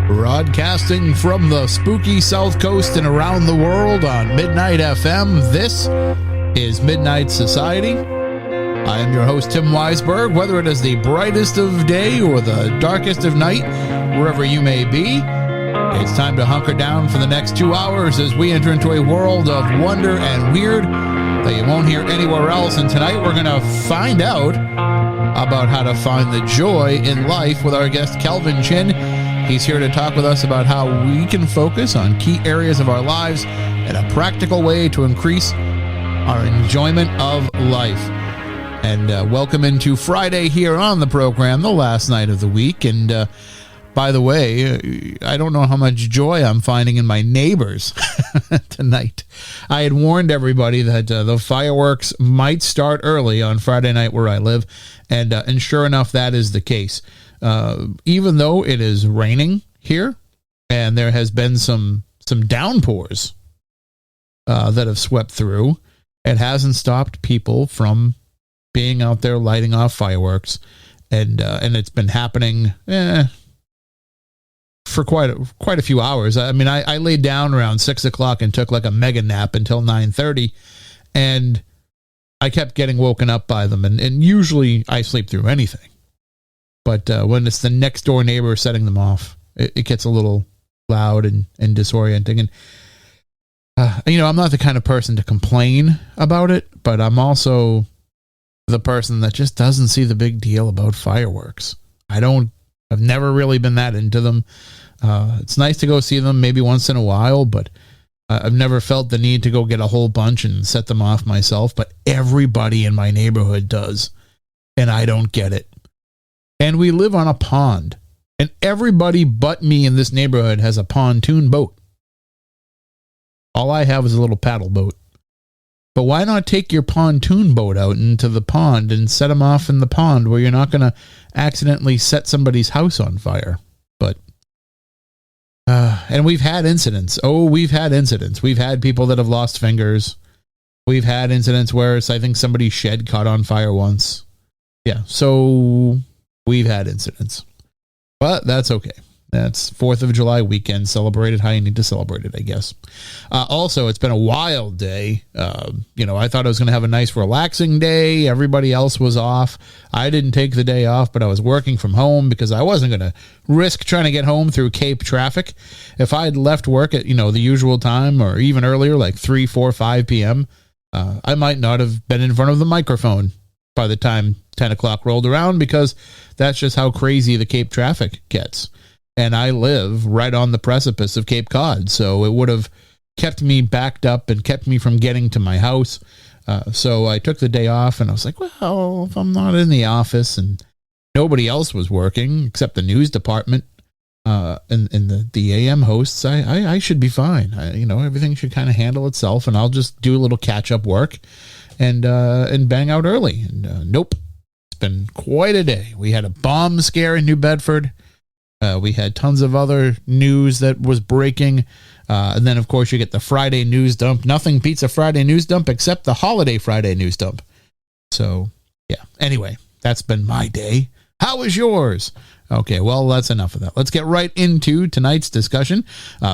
Broadcasting from the spooky South Coast and around the world on Midnight FM, this is Midnight Society. I am your host, Tim Weisberg. Whether it is the brightest of day or the darkest of night, wherever you may be, it's time to hunker down for the next 2 hours as we enter into a world of wonder and weird that you won't hear anywhere else. And tonight we're going to find out about how to find the joy in life with our guest, Kelvin Chin. He's here to talk with us about how we can focus on key areas of our lives in a practical way to increase our enjoyment of life. And welcome into Friday here on the program, the last night of the week. And by the way, I don't know how much joy I'm finding in my neighbors tonight. I had warned everybody that the fireworks might start early on Friday night where I live, and sure enough, that is the case. Even though it is raining here, and there has been some downpours that have swept through, it hasn't stopped people from being out there lighting off fireworks, and it's been happening for quite a few hours. I mean, I laid down around 6 o'clock and took like a mega nap until 9:30, and I kept getting woken up by them, and usually I sleep through anything. But when it's the next door neighbor setting them off, it gets a little loud and disorienting. And, I'm not the kind of person to complain about it, but I'm also the person that just doesn't see the big deal about fireworks. I've never really been that into them. It's nice to go see them maybe once in a while, but I've never felt the need to go get a whole bunch and set them off myself. But everybody in my neighborhood does, and I don't get it. And we live on a pond, and everybody but me in this neighborhood has a pontoon boat. All I have is a little paddle boat. But why not take your pontoon boat out into the pond and set them off in the pond where you're not going to accidentally set somebody's house on fire? But, and we've had incidents. We've had people that have lost fingers. We've had incidents where I think somebody's shed caught on fire once. Yeah, so we've had incidents, but that's okay. That's 4th of July weekend. Celebrate it how you need to celebrate it, I guess. Also, it's been a wild day. I thought I was going to have a nice relaxing day. Everybody else was off. I didn't take the day off, but I was working from home because I wasn't going to risk trying to get home through Cape traffic. If I had left work at, the usual time or even earlier, like 3, 4, 5 p.m., I might not have been in front of the microphone by the time 10 o'clock rolled around, because that's just how crazy the Cape traffic gets. And I live right on the precipice of Cape Cod, so it would have kept me backed up and kept me from getting to my house. So I took the day off, and I was like, well, if I'm not in the office and nobody else was working except the news department and the AM hosts, I should be fine. Everything should kind of handle itself, and I'll just do a little catch-up work and bang out early. And nope. It's been quite a day. We had a bomb scare in New Bedford. We had tons of other news that was breaking. And then, of course, you get the Friday news dump. Nothing beats a Friday news dump except the holiday Friday news dump. So, yeah. Anyway, that's been my day. How was yours? Okay, well, that's enough of that. Let's get right into tonight's discussion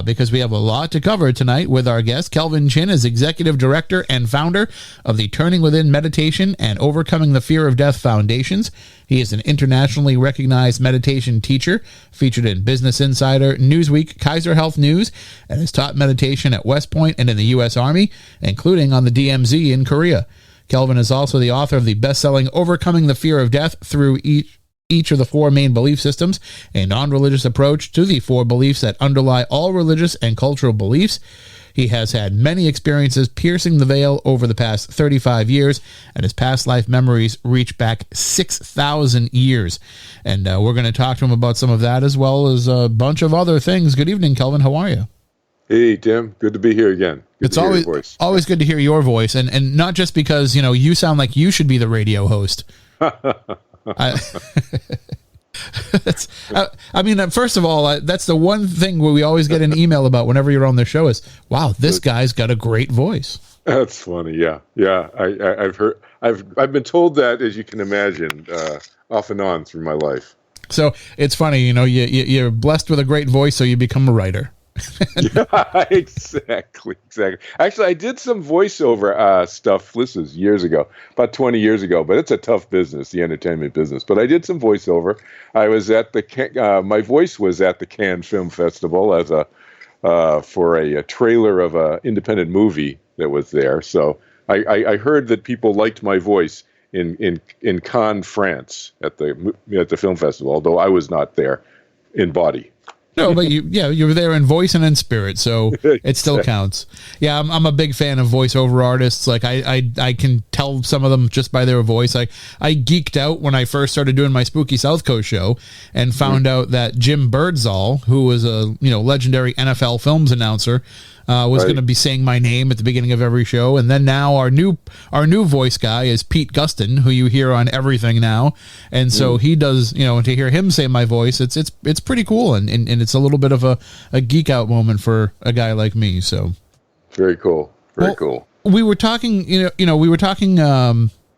because we have a lot to cover tonight with our guest. Kelvin Chin is Executive Director and founder of the Turning Within Meditation and Overcoming the Fear of Death Foundations. He is an internationally recognized meditation teacher featured in Business Insider, Newsweek, Kaiser Health News, and has taught meditation at West Point and in the U.S. Army, including on the DMZ in Korea. Kelvin is also the author of the best-selling Overcoming the Fear of Death Through Each of the 4 main belief systems, a non-religious approach to the 4 beliefs that underlie all religious and cultural beliefs. He has had many experiences piercing the veil over the past 35 years, and his past life memories reach back 6,000 years. And we're going to talk to him about some of that as well as a bunch of other things. Good evening, Kelvin. How are you? Hey, Tim. Good to be here again. It's always good to hear your voice, and not just because, you sound like you should be the radio host. First of all, that's the one thing where we always get an email about whenever you're on the show is, wow, this guy's got a great voice. That's funny. Yeah. I've been told that, as you can imagine, off and on through my life. So it's funny, you're blessed with a great voice, so you become a writer. Yeah, exactly. Actually, I did some voiceover stuff. This was years ago, about 20 years ago. But it's a tough business, the entertainment business. But I did some voiceover. I was at my voice was at the Cannes Film Festival as for a trailer of an independent movie that was there. So I heard that people liked my voice in Cannes, France, at the film festival. Although I was not there in body. No, but you were there in voice and in spirit, so it still counts. Yeah, I'm a big fan of voiceover artists. Like I can tell some of them just by their voice. I geeked out when I first started doing my Spooky South Coast show and found out that Jim Birdsall, who was a legendary NFL films announcer, was going to be saying my name at the beginning of every show. And then now our new voice guy is Pete Gustin, who you hear on everything now. And so he does, to hear him say my voice, it's pretty cool. And it's a little bit of a geek out moment for a guy like me. So very cool. Very cool. We were talking,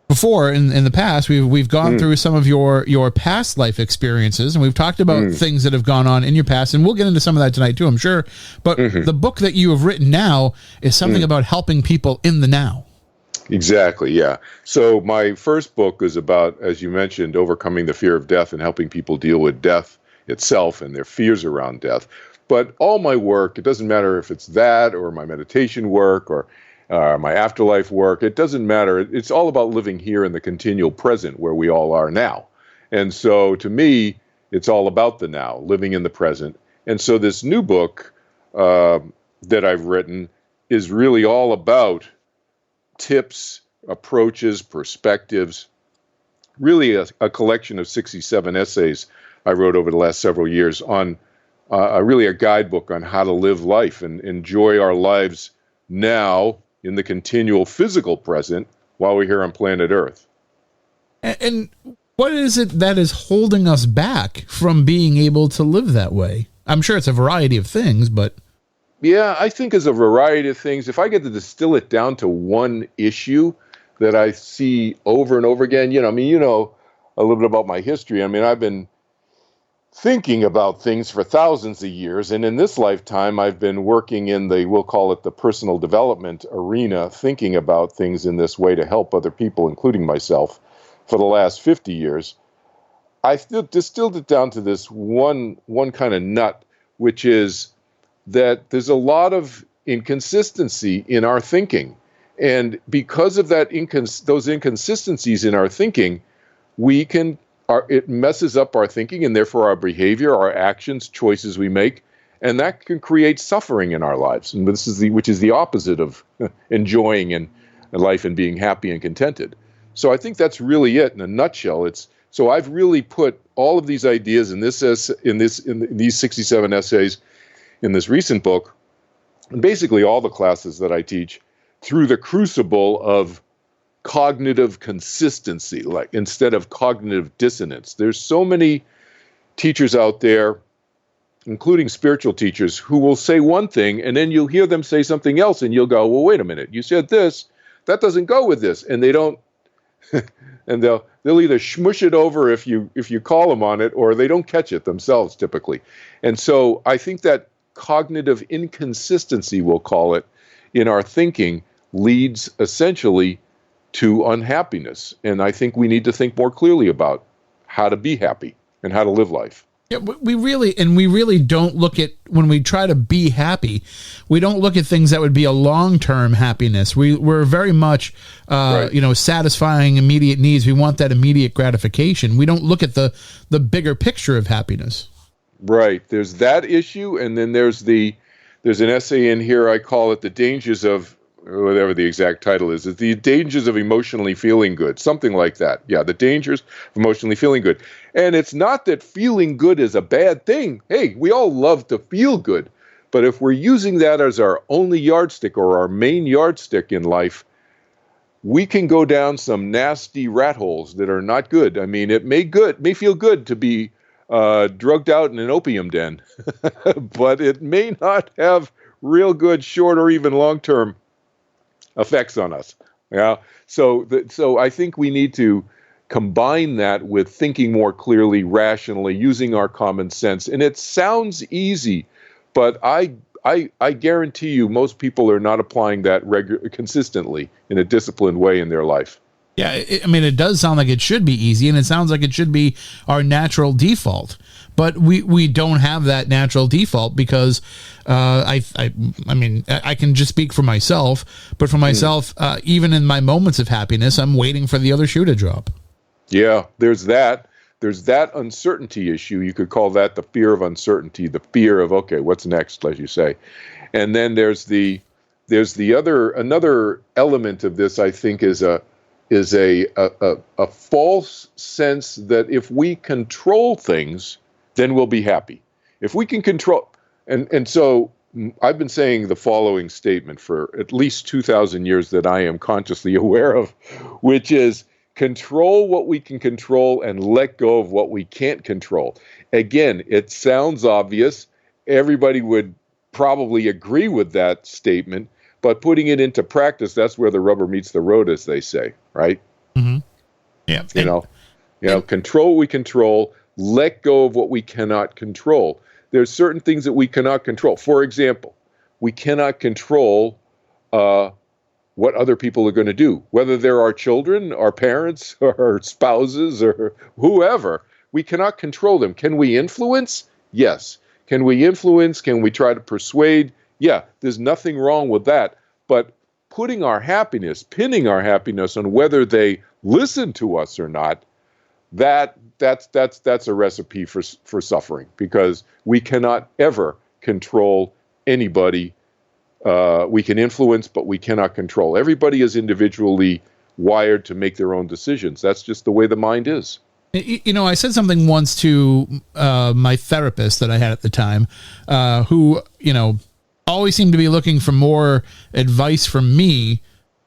before in the past, we've gone through some of your past life experiences, and we've talked about things that have gone on in your past, and we'll get into some of that tonight too, I'm sure. But the book that you have written now is something about helping people in the now. Exactly, yeah. So my first book is about, as you mentioned, overcoming the fear of death and helping people deal with death itself and their fears around death. But all my work, it doesn't matter if it's that or my meditation work or my afterlife work, it doesn't matter. It's all about living here in the continual present where we all are now. And so to me, it's all about the now, living in the present. And so this new book that I've written is really all about tips, approaches, perspectives, really a collection of 67 essays I wrote over the last several years on really a guidebook on how to live life and enjoy our lives now in the continual physical present while we're here on planet Earth. And what is it that is holding us back from being able to live that way? I'm sure it's a variety of things, but... Yeah, I think it's a variety of things. If I get to distill it down to one issue that I see over and over again, a little bit about my history. I've been thinking about things for thousands of years. And in this lifetime, I've been working in we'll call it the personal development arena, thinking about things in this way to help other people, including myself, for the last 50 years. I still distilled it down to this one kind of nut, which is that there's a lot of inconsistency in our thinking. And because of that those inconsistencies in our thinking, it messes up our thinking and therefore our behavior, our actions, choices we make, and that can create suffering in our lives. And which is the opposite of enjoying and life and being happy and contented. So I think that's really it in a nutshell. So I've really put all of these ideas in these 67 essays in this recent book, and basically all the classes that I teach, through the crucible of cognitive consistency, like instead of cognitive dissonance. There's so many teachers out there, including spiritual teachers, who will say one thing and then you'll hear them say something else and you'll go, well, wait a minute, you said this, that doesn't go with this. And they don't, and they'll either smush it over if you call them on it, or they don't catch it themselves typically. And so I think that cognitive inconsistency, we'll call it, in our thinking leads essentially to unhappiness. And I think we need to think more clearly about how to be happy and how to live life. Yeah, we really don't look at, when we try to be happy, we don't look at things that would be a long-term happiness. We're very much, satisfying immediate needs. We want that immediate gratification. We don't look at the bigger picture of happiness. Right. There's that issue. And then there's an essay in here, I call it The Dangers of, whatever the exact title is, The Dangers of Emotionally Feeling Good, something like that. Yeah, The Dangers of Emotionally Feeling Good. And it's not that feeling good is a bad thing. Hey, we all love to feel good. But if we're using that as our only yardstick or our main yardstick in life, we can go down some nasty rat holes that are not good. It may feel good to be drugged out in an opium den, but it may not have real good short or even long-term effects on us. Yeah. So I think we need to combine that with thinking more clearly, rationally, using our common sense. And it sounds easy, but I guarantee you most people are not applying that consistently in a disciplined way in their life. Yeah, it does sound like it should be easy, and it sounds like it should be our natural default. But we don't have that natural default because I can just speak for myself. But for myself, even in my moments of happiness, I'm waiting for the other shoe to drop. Yeah, there's that. There's that uncertainty issue. You could call that the fear of uncertainty, the fear of, okay, what's next, as you say. And then there's another element of this, I think, is a false sense that if we control things, then we'll be happy. If we can control, and so I've been saying the following statement for at least 2,000 years that I am consciously aware of, which is control what we can control and let go of what we can't control. Again, it sounds obvious. Everybody would probably agree with that statement, but putting it into practice, that's where the rubber meets the road, as they say, right? Mm-hmm. Yeah. Control what we control, let go of what we cannot control. There's certain things that we cannot control. For example, we cannot control what other people are going to do, whether they're our children, our parents, or spouses, or whoever. We cannot control them. Can we influence? Yes. Can we influence? Can we try to persuade? Yeah, there's nothing wrong with that. But pinning our happiness on whether they listen to us or not, that's a recipe for suffering, because we cannot ever control anybody. We can influence, but we cannot control. Everybody is individually wired to make their own decisions. That's just the way the mind is. I said something once to my therapist that I had at the time, who, always seemed to be looking for more advice from me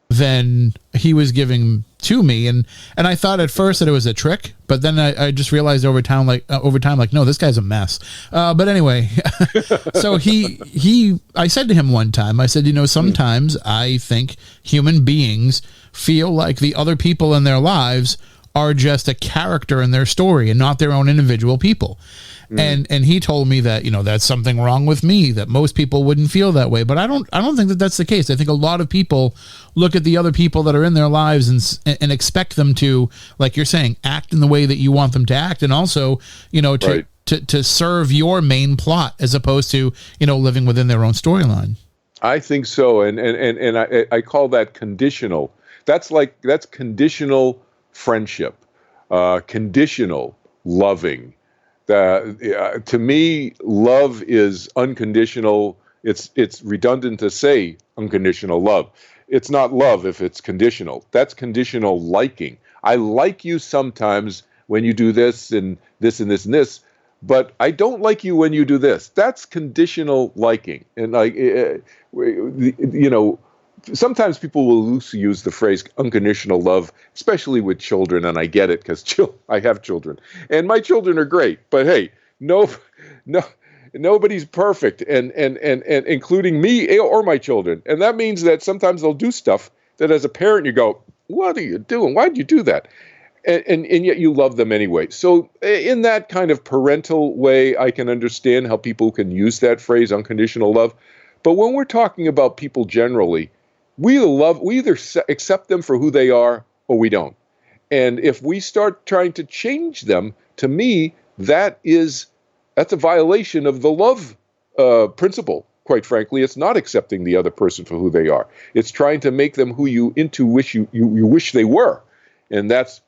than he was giving to me. And I thought at first that it was a trick, but then I just realized over time, no, this guy's a mess. But anyway, so I said to him one time, I said, sometimes I think human beings feel like the other people in their lives are just a character in their story and not their own individual people. And he told me that, that's something wrong with me, that most people wouldn't feel that way. But I don't think that that's the case. I think a lot of people look at the other people that are in their lives and expect them to, like you're saying, act in the way that you want them to act. And also, right, to serve your main plot as opposed to, living within their own storyline. I think so. And I call that conditional. That's conditional friendship, conditional loving. To me, love is unconditional. It's redundant to say unconditional love. It's not love if it's conditional. That's conditional liking. I like you sometimes when you do this and this and this and this, but I don't like you when you do this. That's conditional liking. And sometimes people will loosely use the phrase unconditional love, especially with children, and I get it because I have children, and my children are great. But hey, nobody's perfect, and including me or my children, and that means that sometimes they'll do stuff that, as a parent, you go, "What are you doing? Why did you do that?" And yet you love them anyway. So in that kind of parental way, I can understand how people can use that phrase, unconditional love. But when we're talking about people generally, we either accept them for who they are or we don't. And if we start trying to change them, to me, that's a violation of the love principle. Quite frankly, it's not accepting the other person for who they are. It's trying to make them who you wish they were. And that's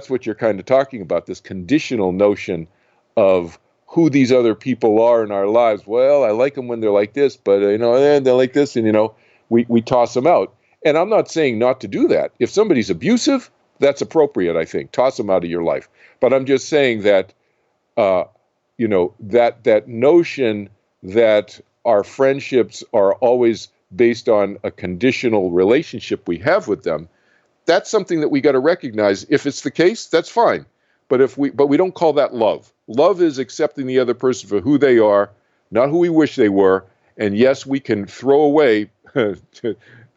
what you're kind of talking about, this conditional notion of who these other people are in our lives. Well, I like them when they're like this, but they're like this, and we toss them out. And I'm not saying not to do that. If somebody's abusive, that's appropriate, I think. Toss them out of your life. But I'm just saying that that notion that our friendships are always based on a conditional relationship we have with them, that's something that we got to recognize. If it's the case, that's fine. But we don't call that love. Love is accepting the other person for who they are, not who we wish they were. And yes, we can throw away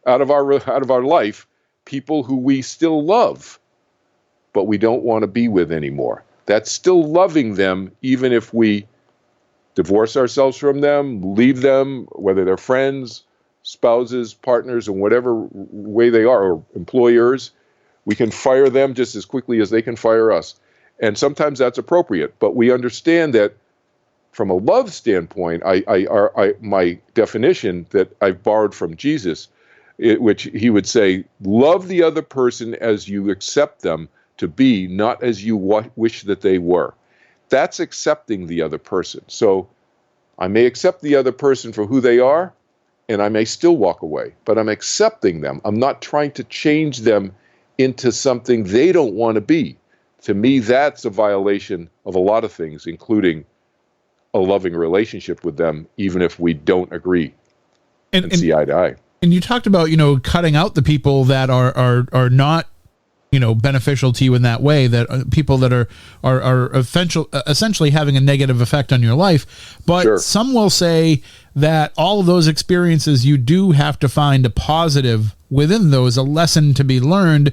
out of our life people who we still love. but we don't want to be with anymore. That's still loving them, even if we divorce ourselves from them, leave them, whether they're friends, spouses, partners, in whatever way they are, or employers. We can fire them just as quickly as they can fire us. And sometimes that's appropriate, but we understand that from a love standpoint, my definition that I've borrowed from Jesus, which he would say, love the other person as you accept them to be, not as you wish that they were. That's accepting the other person. So I may accept the other person for who they are, and I may still walk away, but I'm accepting them. I'm not trying to change them into something they don't want to be. To me, that's a violation of a lot of things, including a loving relationship with them, even if we don't agree and see eye to eye. And you talked about, cutting out the people that are not, beneficial to you in that way, that people that are essentially having a negative effect on your life. But Sure. Some will say that all of those experiences, you do have to find a positive within those, a lesson to be learned.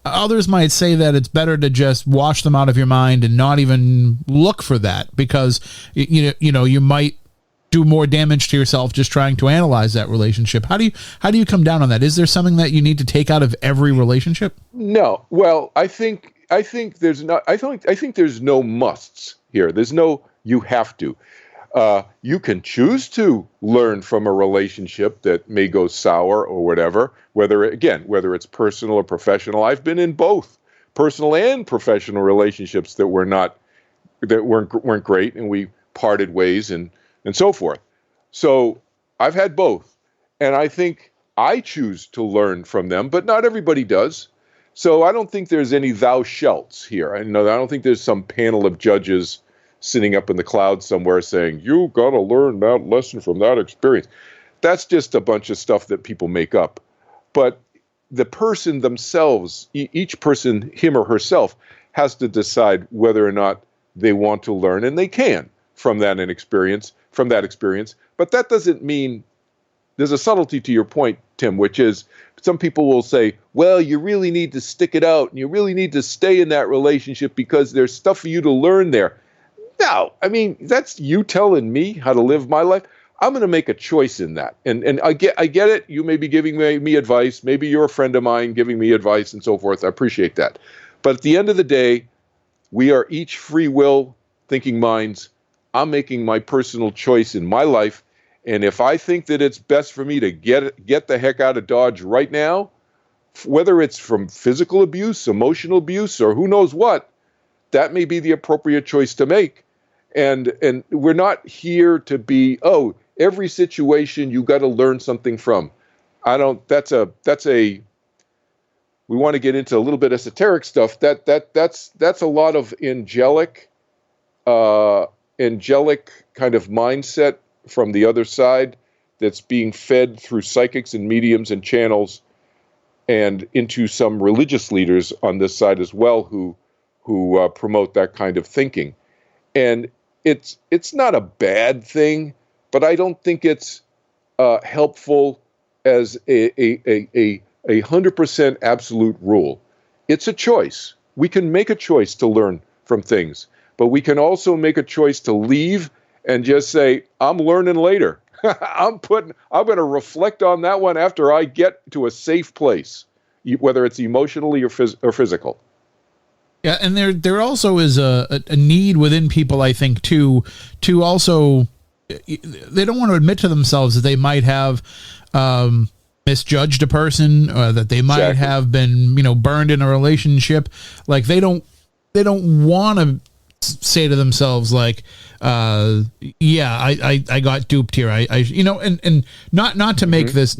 Others might say that it's better to just wash them out of your mind and not even look for that, because you might do more damage to yourself just trying to analyze that relationship. How do you come down on that? Is there something that you need to take out of every relationship? No. Well, I think there's no musts here. There's no you have to. You can choose to learn from a relationship that may go sour or whatever, whether it's personal or professional. I've been in both personal and professional relationships that weren't great, and we parted ways and so forth. So I've had both, and I think I choose to learn from them, but not everybody does. So I don't think there's any thou shalts here. I don't think there's some panel of judges sitting up in the clouds somewhere saying, you got to learn that lesson from that experience. That's just a bunch of stuff that people make up. But the person themselves, each person, him or herself, has to decide whether or not they want to learn, and they can from that experience. But that doesn't mean, there's a subtlety to your point, Tim, which is some people will say, well, you really need to stick it out and you really need to stay in that relationship because there's stuff for you to learn there. No, I mean, that's you telling me how to live my life. I'm going to make a choice in that. And I get it. You may be giving me advice. Maybe you're a friend of mine giving me advice and so forth. I appreciate that. But at the end of the day, we are each free will thinking minds. I'm making my personal choice in my life. And if I think that it's best for me to get the heck out of Dodge right now, whether it's from physical abuse, emotional abuse, or who knows what, that may be the appropriate choice to make. And we're not here to be, every situation you got to learn something from. We want to get into a little bit esoteric stuff. That's a lot of angelic kind of mindset from the other side that's being fed through psychics and mediums and channels and into some religious leaders on this side as well who promote that kind of thinking. And it's not a bad thing, but I don't think it's helpful as a 100% absolute rule. It's a choice. We can make a choice to learn from things, but we can also make a choice to leave and just say, I'm learning later. I'm going to reflect on that one after I get to a safe place, whether it's emotionally or physical. Yeah, and there also is a need within people, I think, to also, they don't want to admit to themselves that they might have misjudged a person, or that they might have been, burned in a relationship. Like they don't want to say to themselves like, I got duped here. And not to make this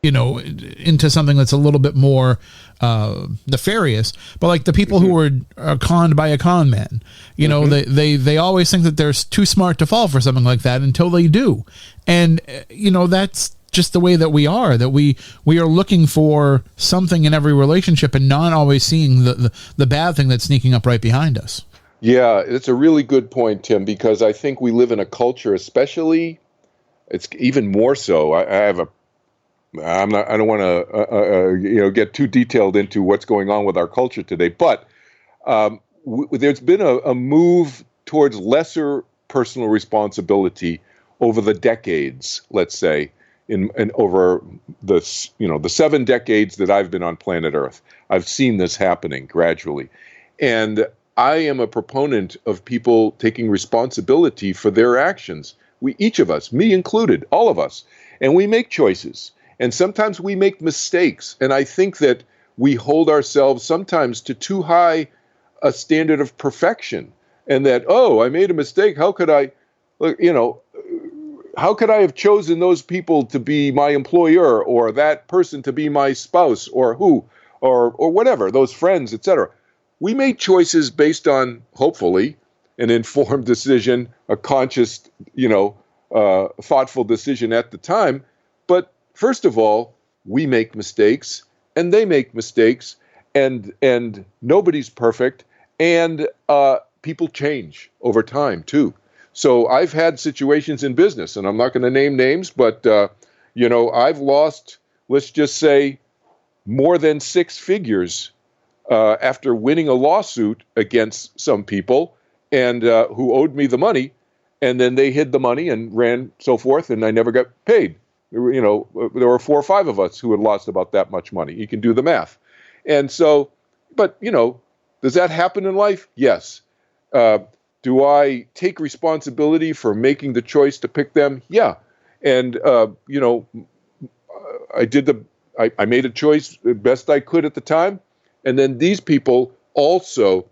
into something that's a little bit more nefarious, but like the people who are conned by a con man, they always think that they're too smart to fall for something like that until they do. And, that's just the way that we are, that we are looking for something in every relationship and not always seeing the bad thing that's sneaking up right behind us. Yeah, it's a really good point, Tim, because I think we live in a culture, especially, it's even more so. I have I don't want to get too detailed into what's going on with our culture today, but there's been a move towards lesser personal responsibility over the decades, let's say, in over the 7 decades that I've been on planet Earth. I've seen this happening gradually. And I am a proponent of people taking responsibility for their actions. Each of us, me included, all of us, and we make choices. And sometimes we make mistakes. And I think that we hold ourselves sometimes to too high a standard of perfection. And that, oh, I made a mistake. How could I have chosen those people to be my employer, or that person to be my spouse, or whatever, those friends, etc. We make choices based on, hopefully, an informed decision, a conscious, thoughtful decision at the time. But first of all, we make mistakes, and they make mistakes, and nobody's perfect, and people change over time too. So I've had situations in business, and I'm not going to name names, but I've lost, let's just say, more than 6 figures after winning a lawsuit against some people and who owed me the money, and then they hid the money and ran so forth, and I never got paid. There were 4 or 5 of us who had lost about that much money. You can do the math. And so, but, does that happen in life? Yes. Do I take responsibility for making the choice to pick them? Yeah. And, I made a choice the best I could at the time. And then these people also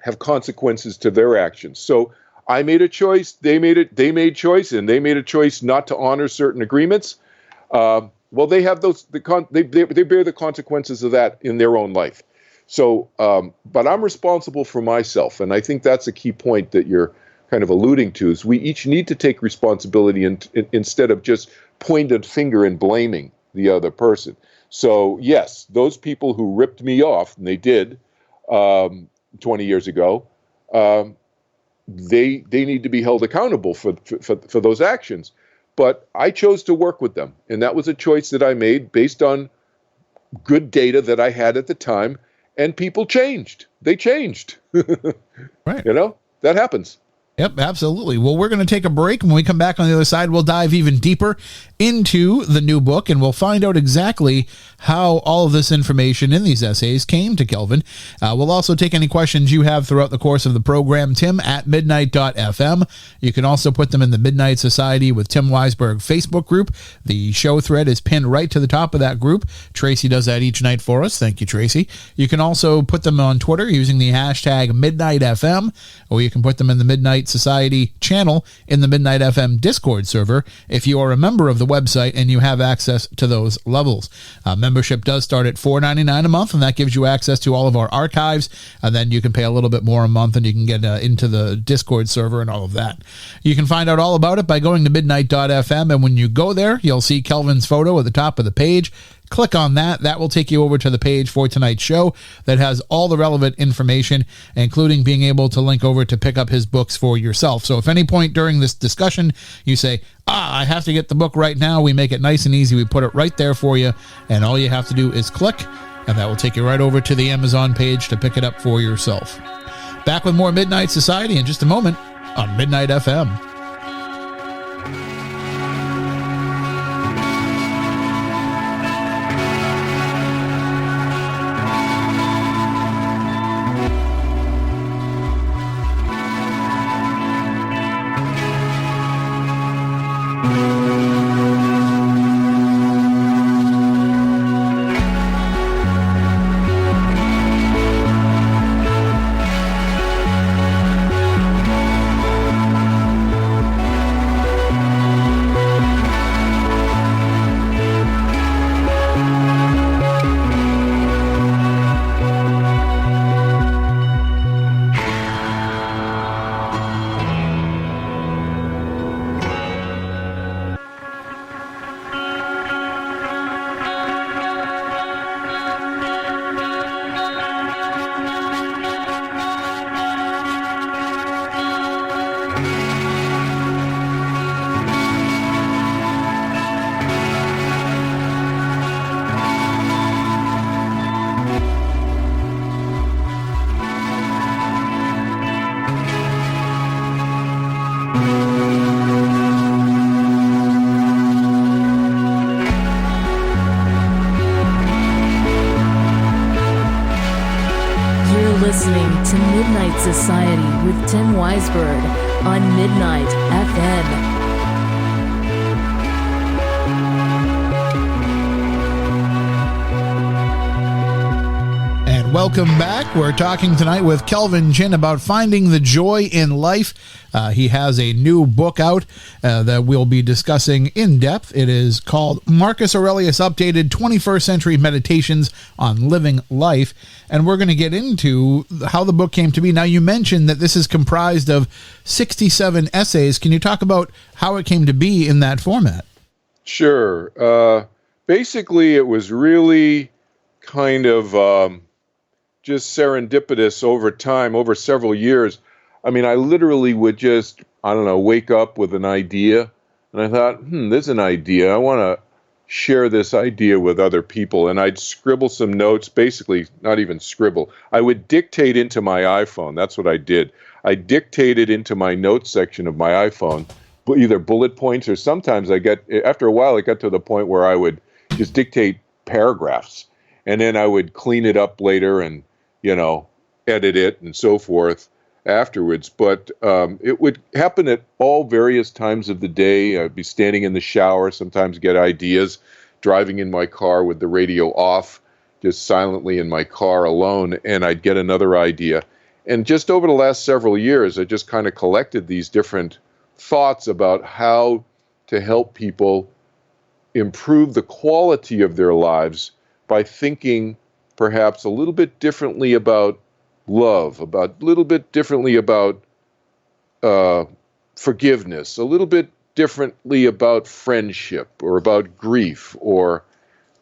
have consequences to their actions. So I made a choice, they made choice, and they made a choice not to honor certain agreements. Well, they have they bear the consequences of that in their own life. So, but I'm responsible for myself, and I think that's a key point that you're kind of alluding to, is we each need to take responsibility instead of just pointing a finger and blaming the other person. So, yes, those people who ripped me off, and they did 20 years ago, they need to be held accountable for those actions. But I chose to work with them, and that was a choice that I made based on good data that I had at the time. And people changed. They changed. Right. That happens. Yep, absolutely. Well, we're going to take a break. When we come back on the other side, we'll dive even deeper into the new book, and we'll find out exactly how all of this information in these essays came to Kelvin. We'll also take any questions you have throughout the course of the program, tim@midnight.fm. You can also put them in the Midnight Society with Tim Weisberg Facebook group. The show thread is pinned right to the top of that group. Tracy does that each night for us. Thank you, Tracy. You can also put them on Twitter using the hashtag MidnightFM, or you can put them in the Midnight Society channel in the Midnight FM Discord server if you are a member of the website and you have access to those levels. Membership does start at $4.99 a month, and that gives you access to all of our archives, and then you can pay a little bit more a month and you can get into the Discord server and all of that. You can find out all about it by going to midnight.fm, and when you go there, you'll see Kelvin's photo at the top of the page. Click on that. That will take you over to the page for tonight's show that has all the relevant information, including being able to link over to pick up his books for yourself. So if any point during this discussion you say, I have to get the book right now, we make it nice and easy. We put it right there for you, and all you have to do is click, and that will take you right over to the Amazon page to pick it up for yourself. Back with more Midnight Society in just a moment on Midnight FM. Tim Weisberg on Midnight FM. Welcome back. We're talking tonight with Kelvin Chin about finding the joy in life. He has a new book out that we'll be discussing in depth. It is called Marcus Aurelius Updated 21st Century Meditations on Living Life. And we're going to get into how the book came to be. Now, you mentioned that this is comprised of 67 essays. Can you talk about how it came to be in that format? Sure. Basically, it was really kind of just serendipitous over time, over several years. I mean, I literally would just, wake up with an idea. And I thought, there's an idea. I want to share this idea with other people. And I'd scribble some notes, basically not even scribble. I would dictate into my iPhone. That's what I did. I dictated into my notes section of my iPhone, either bullet points or sometimes after a while, it got to the point where I would just dictate paragraphs. And then I would clean it up later and edit it and so forth afterwards. But it would happen at all various times of the day. I'd be standing in the shower, sometimes get ideas, driving in my car with the radio off, just silently in my car alone, and I'd get another idea. And just over the last several years, I just kind of collected these different thoughts about how to help people improve the quality of their lives by thinking perhaps a little bit differently about love, a little bit differently about forgiveness, a little bit differently about friendship or about grief or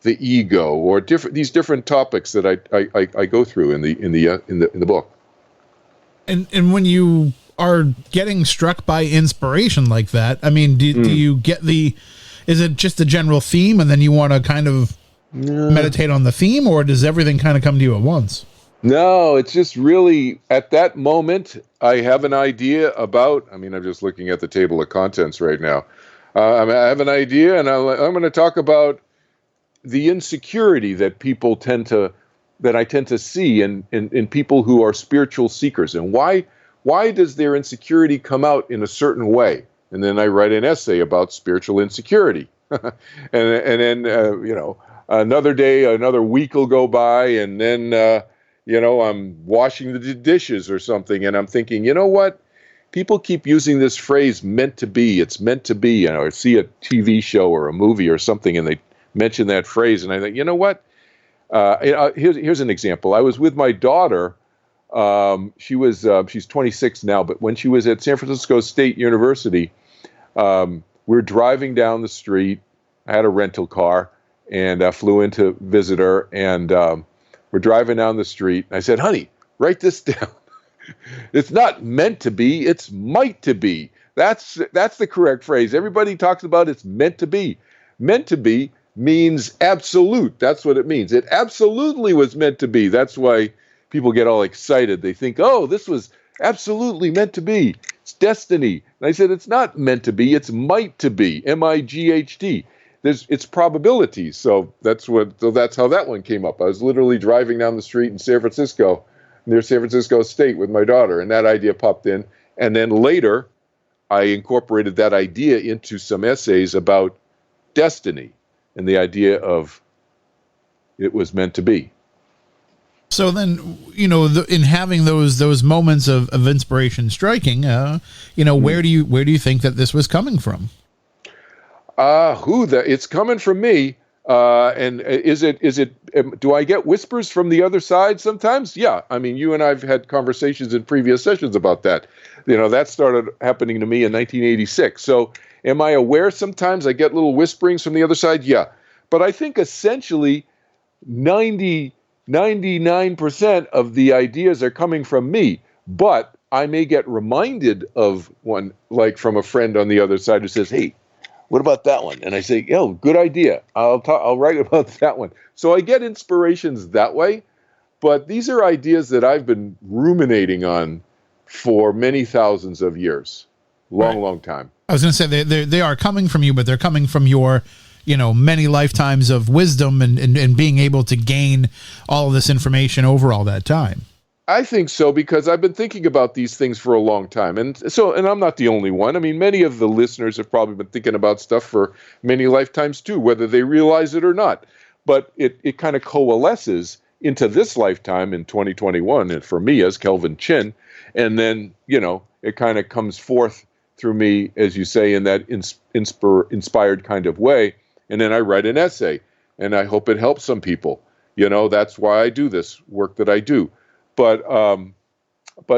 the ego or these different topics that I go through in the book. And when you are getting struck by inspiration like that, I mean, do you get is it just a general theme and then you want to kind of meditate on the theme, or does everything kind of come to you at once? No, it's just really at that moment I have an idea about, I'm just looking at the table of contents right now. I have an idea and I'm going to talk about the insecurity that I tend to see in people who are spiritual seekers, and why does their insecurity come out in a certain way? And then I write an essay about spiritual insecurity. and then, another day, another week will go by, and then, I'm washing the dishes or something, and I'm thinking, you know what? People keep using this phrase, meant to be. It's meant to be. I see a TV show or a movie or something, and they mention that phrase, and I think, you know what? Here's an example. I was with my daughter. She's 26 now, but when she was at San Francisco State University, we were driving down the street. I had a rental car, and I flew in to visit her, and we're driving down the street. I said, honey, write this down. It's not meant to be, it's might to be. That's the correct phrase. Everybody talks about it's meant to be. Meant to be means absolute. That's what it means. It absolutely was meant to be. That's why people get all excited. They think, oh, this was absolutely meant to be. It's destiny. And I said, it's not meant to be, it's might to be. M-I-G-H-T. It's probabilities. So that's how that one came up. I was literally driving down the street in San Francisco, near San Francisco State with my daughter, and that idea popped in. And then later, I incorporated that idea into some essays about destiny and the idea of it was meant to be. So then, in having those moments of inspiration striking, where do you think that this was coming from? It's coming from me. And do I get whispers from the other side sometimes? Yeah. You and I've had conversations in previous sessions about that. That started happening to me in 1986. So am I aware sometimes I get little whisperings from the other side? Yeah. But I think essentially 99% of the ideas are coming from me. But I may get reminded of one, like from a friend on the other side who says, hey, what about that one? And I say, oh, good idea. I'll write about that one. So I get inspirations that way, but these are ideas that I've been ruminating on for many thousands of years. Long time. I was going to say they are coming from you, but they're coming from your, many lifetimes of wisdom and being able to gain all of this information over all that time. I think so, because I've been thinking about these things for a long time. And I'm not the only one. I mean, many of the listeners have probably been thinking about stuff for many lifetimes too, whether they realize it or not. But it kind of coalesces into this lifetime in 2021, and for me as Kelvin Chin. And then, it kind of comes forth through me, as you say, in that inspired kind of way. And then I write an essay, and I hope it helps some people. That's why I do this work that I do. But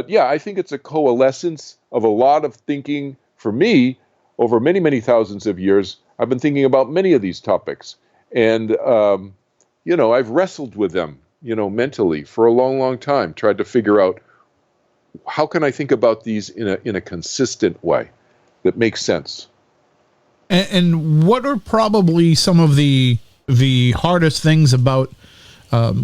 yeah, I think it's a coalescence of a lot of thinking for me over many, many thousands of years. I've been thinking about many of these topics, and I've wrestled with them, mentally for a long, long time, tried to figure out how can I think about these in a consistent way that makes sense. And what are probably some of the hardest things about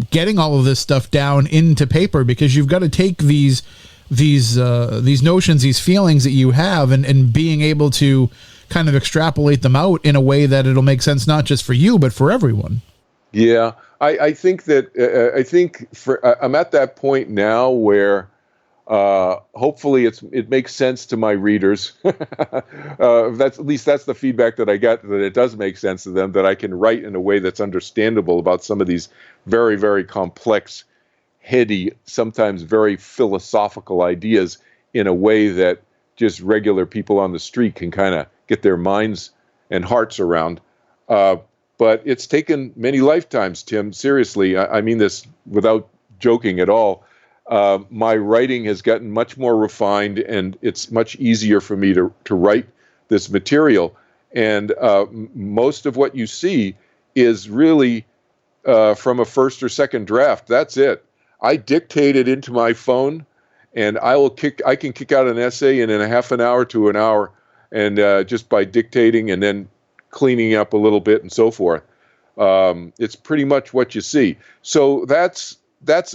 getting all of this stuff down into paper? Because you've got to take these notions, these feelings that you have, and being able to kind of extrapolate them out in a way that it'll make sense not just for you but for everyone. Yeah, I think that I'm at that point now where hopefully it makes sense to my readers. That's the feedback that I get, that it does make sense to them, that I can write in a way that's understandable about some of these very, very complex, heady, sometimes very philosophical ideas in a way that just regular people on the street can kind of get their minds and hearts around. But it's taken many lifetimes, Tim. Seriously, I mean this without joking at all. My writing has gotten much more refined, and it's much easier for me to write this material. And most of what you see is really from a first or second draft. That's it. I dictate it into my phone, and I can kick out an essay in a half an hour to an hour, and just by dictating and then cleaning up a little bit and so forth. It's pretty much what you see. So that's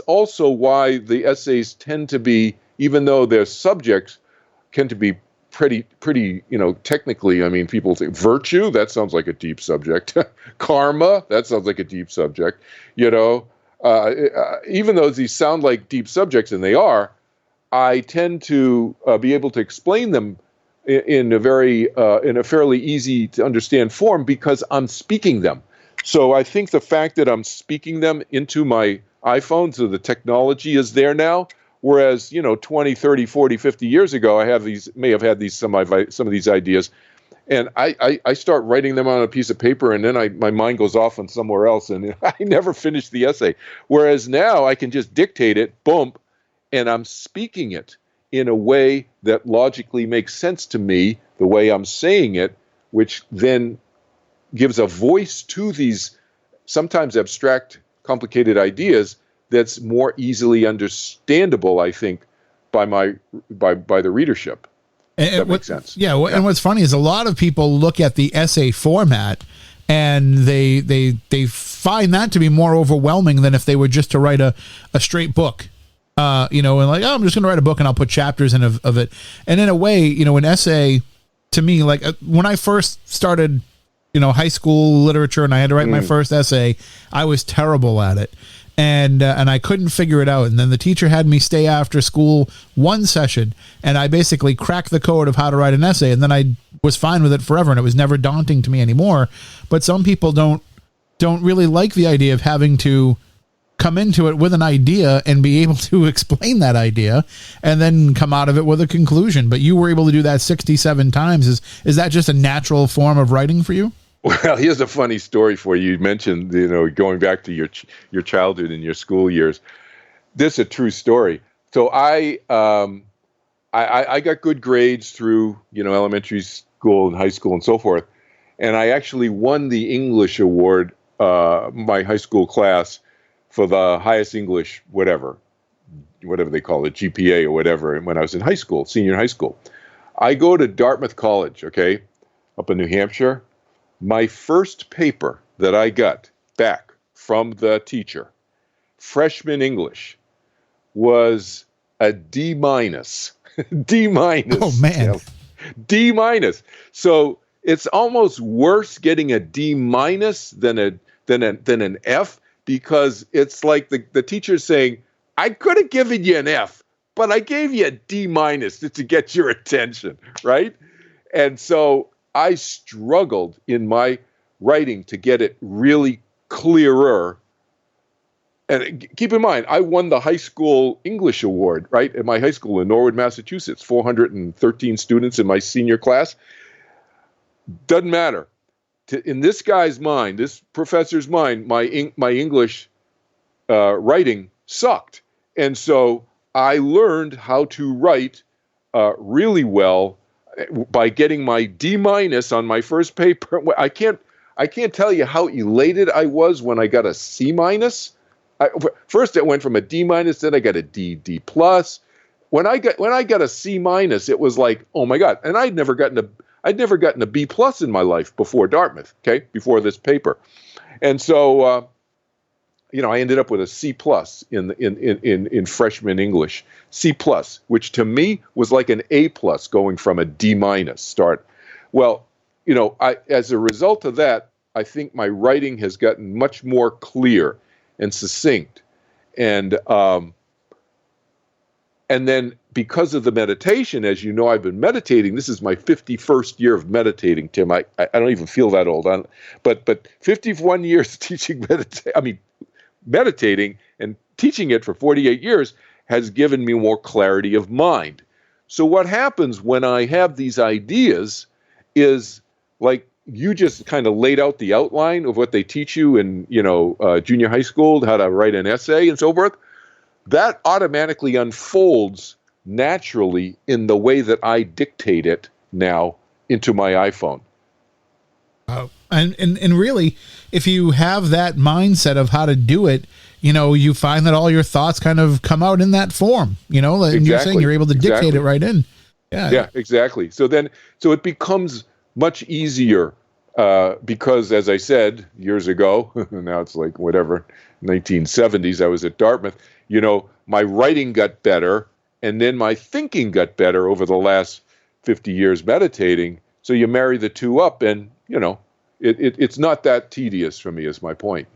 also why the essays tend to be, even though their subjects tend to be pretty, technically, I mean, people think virtue, that sounds like a deep subject. Karma, that sounds like a deep subject. Even though these sound like deep subjects, and they are, I tend to be able to explain them in a fairly easy to understand form because I'm speaking them. So I think the fact that I'm speaking them into my iPhone, so the technology is there now, whereas 20, 30, 40, 50 years ago I may have had some of these ideas, and I start writing them on a piece of paper, and then my mind goes off on somewhere else, and I never finish the essay. Whereas now I can just dictate it, boom, and I'm speaking it in a way that logically makes sense to me, the way I'm saying it, which then gives a voice to these sometimes abstract, complicated ideas that's more easily understandable, I think, by the readership. And that makes sense. Yeah, and what's funny is a lot of people look at the essay format and they find that to be more overwhelming than if they were just to write a straight book. And like, I'm just going to write a book and I'll put chapters in of it. And in a way, an essay to me, like when I first started, high school literature and I had to write my first essay, I was terrible at it. And I couldn't figure it out. And then the teacher had me stay after school one session, and I basically cracked the code of how to write an essay. And then I was fine with it forever, and it was never daunting to me anymore. But some people don't really like the idea of having to come into it with an idea and be able to explain that idea and then come out of it with a conclusion. But you were able to do that 67 times. Is that just a natural form of writing for you? Well, here's a funny story for you. You mentioned, going back to your childhood and your school years. This is a true story. So I got good grades through, elementary school and high school and so forth. And I actually won the English award, my high school class, for the highest English, whatever they call it, GPA or whatever, when I was in high school, senior high school. I go to Dartmouth College, okay, up in New Hampshire. My first paper that I got back from the teacher, freshman English, was a D-. D-. Oh, man. D-. So it's almost worse getting a D- than an F, because it's like the teacher's saying, I could have given you an F, but I gave you a D minus to get your attention, right? And so I struggled in my writing to get it really clearer. And keep in mind, I won the high school English award, right, at my high school in Norwood, Massachusetts, 413 students in my senior class. Doesn't matter. In this guy's mind, this professor's mind, my English writing sucked. And so I learned how to write really well by getting my D minus on my first paper. I can't tell you how elated I was when I got a C minus. First, it went from a D minus, then I got a D plus. When I got a C minus, it was like, oh my God! And I'd never gotten a B plus in my life before Dartmouth. Okay, before this paper, and so I ended up with a C plus in freshman English, C plus, which to me was like an A plus going from a D minus start. Well, as a result of that, I think my writing has gotten much more clear and succinct, and then because of the meditation, as you know, I've been meditating. This is my 51st year of meditating, Tim. I don't even feel that old, but 51 years teaching meditating and teaching it for 48 years has given me more clarity of mind. So what happens when I have these ideas is like you just kind of laid out the outline of what they teach you in, junior high school, how to write an essay and so forth. That automatically unfolds naturally in the way that I dictate it now into my iPhone. And really, if you have that mindset of how to do it, you find that all your thoughts kind of come out in that form, and exactly. You're saying you're able to dictate it right in. Yeah, exactly. So it becomes much easier because, as I said years ago, now it's like 1970s, I was at Dartmouth, my writing got better and then my thinking got better over the last 50 years meditating. So you marry the two up and, it's not that tedious for me is my point,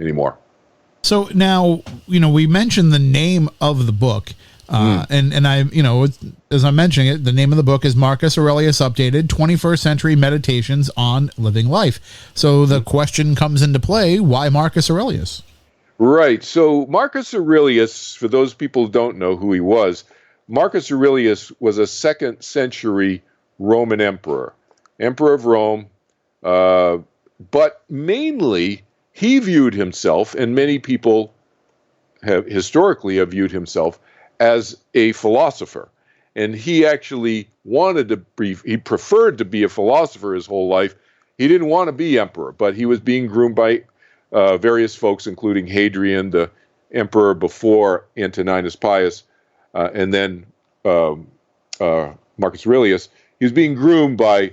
anymore. So now, we mentioned the name of the book. And I, as I'm mentioning it, the name of the book is Marcus Aurelius Updated, 21st Century Meditations on Living Life. So the question comes into play, why Marcus Aurelius? Right. So Marcus Aurelius, for those people who don't know who he was, Marcus Aurelius was a 2nd century Roman emperor of Rome. But mainly he viewed himself, and many people have historically viewed himself as a philosopher. And he actually he preferred to be a philosopher his whole life. He didn't want to be emperor, but he was being groomed by various folks, including Hadrian, the emperor before Antoninus Pius, and then Marcus Aurelius. He was being groomed by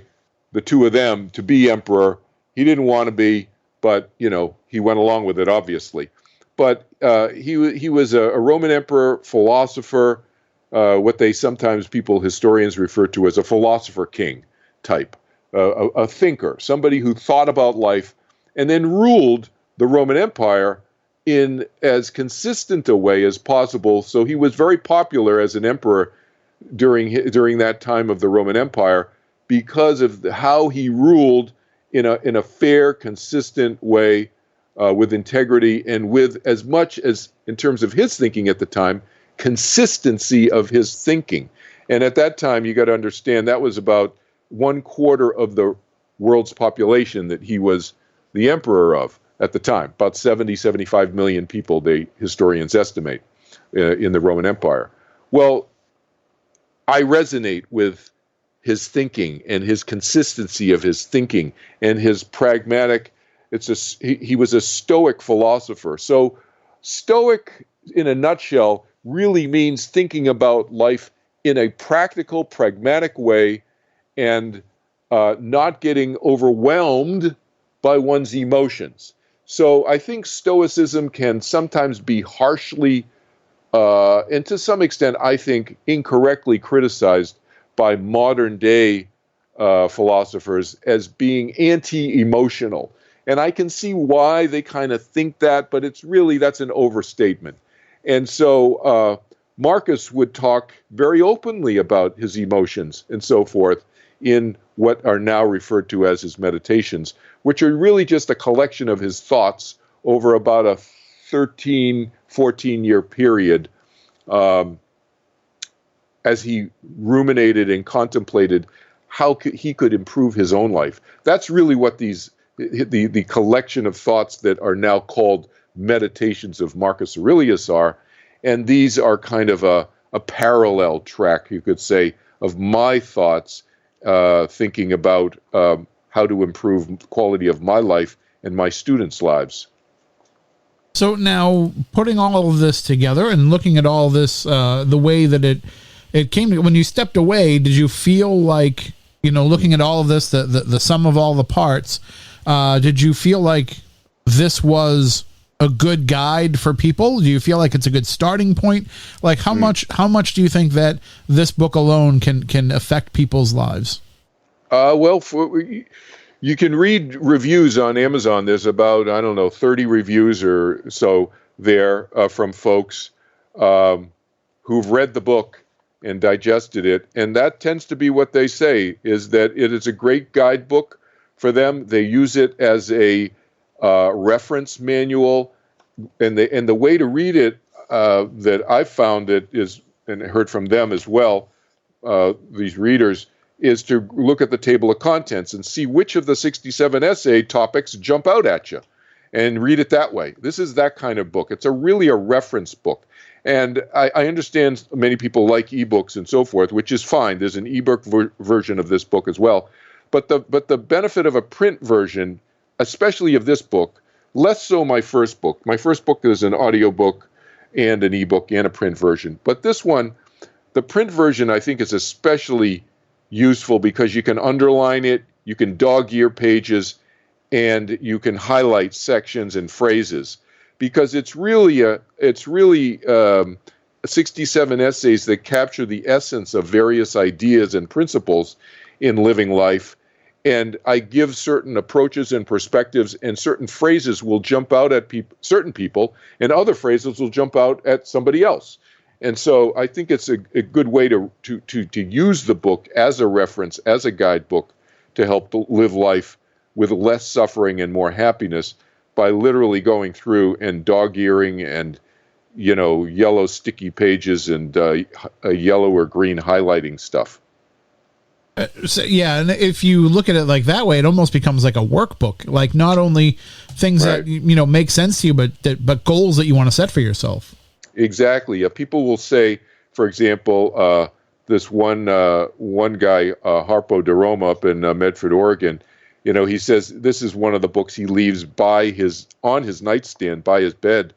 the two of them to be emperor. He didn't want to be, but, he went along with it, obviously. But he was a Roman emperor, philosopher, what they sometimes historians refer to as a philosopher king type, a thinker, somebody who thought about life and then ruled the Roman Empire in as consistent a way as possible. So he was very popular as an emperor during that time of the Roman Empire because of how he ruled in a fair, consistent way, with integrity and with as much as, in terms of his thinking at the time, consistency of his thinking. And at that time, you got to understand that was about 1/4 of the world's population that he was the emperor of at the time, about 75 million people, historians estimate, in the Roman Empire. Well, I resonate with his thinking and his consistency of his thinking and his pragmatic. He was a Stoic philosopher. So Stoic, in a nutshell, really means thinking about life in a practical, pragmatic way and not getting overwhelmed by one's emotions. So I think Stoicism can sometimes be harshly, and to some extent, I think, incorrectly criticized by modern day philosophers as being anti-emotional. And I can see why they kind of think that, but that's an overstatement. And so Marcus would talk very openly about his emotions and so forth in what are now referred to as his meditations, which are really just a collection of his thoughts over about a 13, 14-year period, as he ruminated and contemplated how he could improve his own life. That's really what the collection of thoughts that are now called Meditations of Marcus Aurelius are. And these are kind of a parallel track, you could say, of my thoughts, thinking about how to improve the quality of my life and my students' lives. So now, putting all of this together and looking at all this, the way that it came to, when you stepped away, did you feel like, looking at all of this, the sum of all the parts, did you feel like this was a good guide for people? Do you feel like it's a good starting point? Like how much do you think that this book alone can affect people's lives? Well, you can read reviews on Amazon. There's about, 30 reviews or so there from folks who've read the book and digested it. And that tends to be what they say, is that it is a great guidebook for them. They use it as a reference manual. And the way to read it that I've found it is, and heard from them as well, these readers, is to look at the table of contents and see which of the 67 essay topics jump out at you and read it that way. This is that kind of book. It's really a reference book. And I understand many people like ebooks and so forth, which is fine. There's an ebook version of this book as well. But the benefit of a print version, especially of this book, less so my first book. My first book is an audiobook and an ebook and a print version. But this one, the print version, I think is especially useful because you can underline it, you can dog-ear pages, and you can highlight sections and phrases, because it's really 67 essays that capture the essence of various ideas and principles in living life. And I give certain approaches and perspectives, and certain phrases will jump out at certain people, and other phrases will jump out at somebody else. And so I think it's a good way to use the book as a reference, as a guidebook, to help live life with less suffering and more happiness by literally going through and dog-earing and, yellow sticky pages and yellow or green highlighting stuff. So, yeah, and if you look at it like that way, it almost becomes like a workbook. Like not only things Right. that make sense to you, but goals that you want to set for yourself. Exactly. People will say, for example, this one guy, Harpo DeRoma up in Medford, Oregon, he says this is one of the books he leaves on his nightstand by his bed,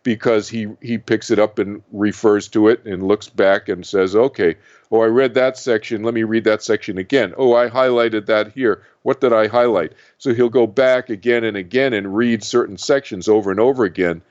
because he picks it up and refers to it and looks back and says, okay, I read that section. Let me read that section again. Oh, I highlighted that here. What did I highlight? So he'll go back again and again and read certain sections over and over again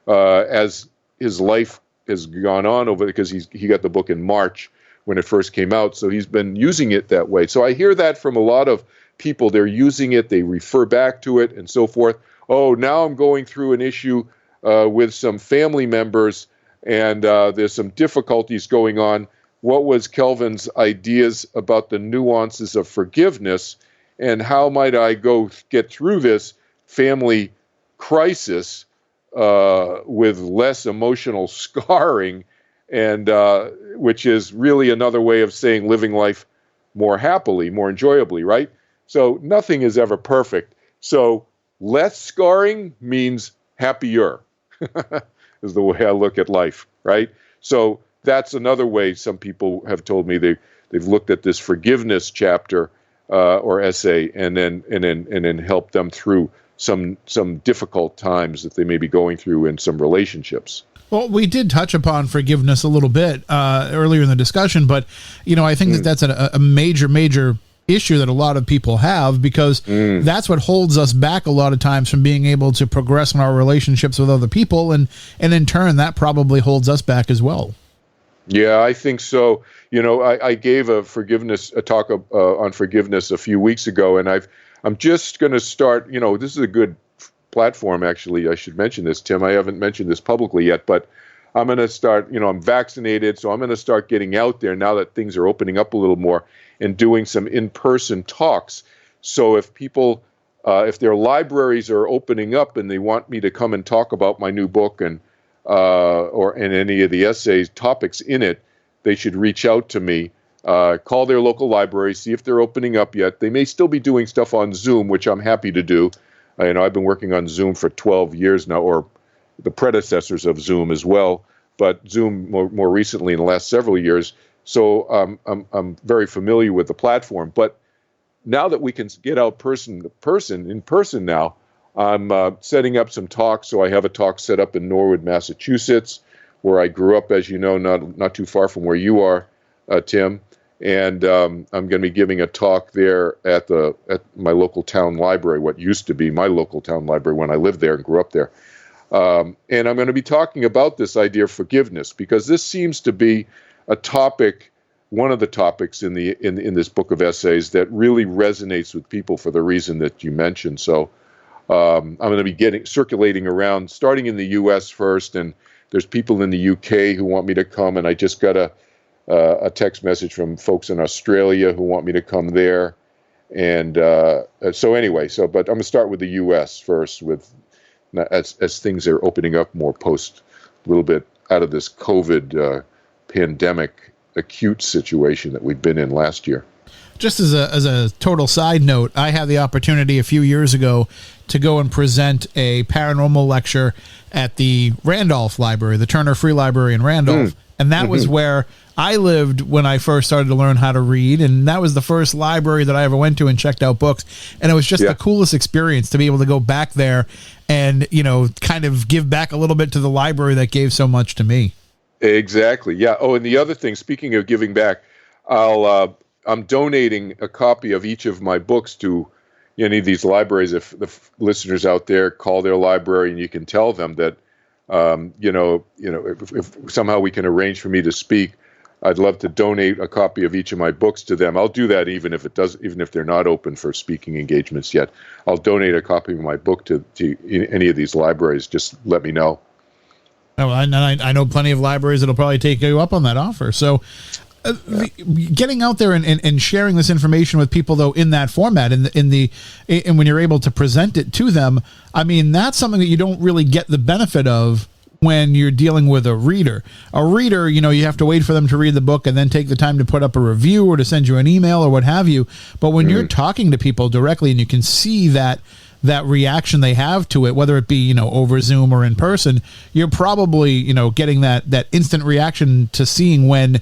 as his life has gone on over, because he got the book in March when it first came out. So he's been using it that way. So I hear that from a lot of people. They're using it, they refer back to it and so forth. Oh, now I'm going through an issue with some family members, and there's some difficulties going on. What was Kelvin's ideas about the nuances of forgiveness, and how might I go get through this family crisis with less emotional scarring, and which is really another way of saying living life more happily, more enjoyably, right? So nothing is ever perfect. So less scarring means happier, is the way I look at life, right? So that's another way some people have told me they've looked at this forgiveness chapter or essay, and then help them through some difficult times that they may be going through in some relationships. Well, we did touch upon forgiveness a little bit earlier in the discussion, but I think that's a major issue that a lot of people have, because that's what holds us back a lot of times from being able to progress in our relationships with other people, and in turn that probably holds us back as well. Yeah, I think so. I gave a talk on forgiveness a few weeks ago, and I'm just going to start. This is a good platform, actually. I should mention this, Tim. I haven't mentioned this publicly yet, but I'm going to start, I'm vaccinated, so I'm going to start getting out there now that things are opening up a little more and doing some in-person talks. So if people, if their libraries are opening up and they want me to come and talk about my new book and any of the essays, topics in it, they should reach out to me. Call their local library, see if they're opening up yet. They may still be doing stuff on Zoom, which I'm happy to do. I've been working on Zoom for 12 years now, or the predecessors of Zoom as well, but Zoom more recently in the last several years. So I'm very familiar with the platform. But now that we can get out in person now, I'm setting up some talks. So I have a talk set up in Norwood, Massachusetts, where I grew up, as you know, not too far from where you are, Tim. And I'm going to be giving a talk there at my local town library, what used to be my local town library when I lived there and grew up there. And I'm going to be talking about this idea of forgiveness, because this seems to be a topic, one of the topics in this book of essays that really resonates with people for the reason that you mentioned. So I'm going to be circulating around, starting in the U.S. first, and there's people in the U.K. who want me to come, and I just got a text message from folks in Australia who want me to come there. And but I'm going to start with the U.S. first, as things are opening up more post a little bit out of this COVID pandemic acute situation that we've been in last year. Just as a total side note, I had the opportunity a few years ago to go and present a paranormal lecture at the Randolph Library, the Turner Free Library in Randolph. And that was where I lived when I first started to learn how to read. And that was the first library that I ever went to and checked out books. And it was just the coolest experience to be able to go back there and, kind of give back a little bit to the library that gave so much to me. Exactly. Yeah. Oh, and the other thing, speaking of giving back, I'm donating a copy of each of my books to any of these libraries. If the listeners out there call their library, and you can tell them that, if somehow we can arrange for me to speak, I'd love to donate a copy of each of my books to them. I'll do that even if they're not open for speaking engagements yet. I'll donate a copy of my book to any of these libraries. Just let me know. Oh, I know plenty of libraries that'll probably take you up on that offer. So getting out there and sharing this information with people, though, in that format, and when you're able to present it to them, I mean, that's something that you don't really get the benefit of when you're dealing with a reader. A reader, you have to wait for them to read the book and then take the time to put up a review or to send you an email or what have you. But when you're talking to people directly and you can see that reaction they have to it, whether it be, over Zoom or in person, you're probably, getting that instant reaction to seeing when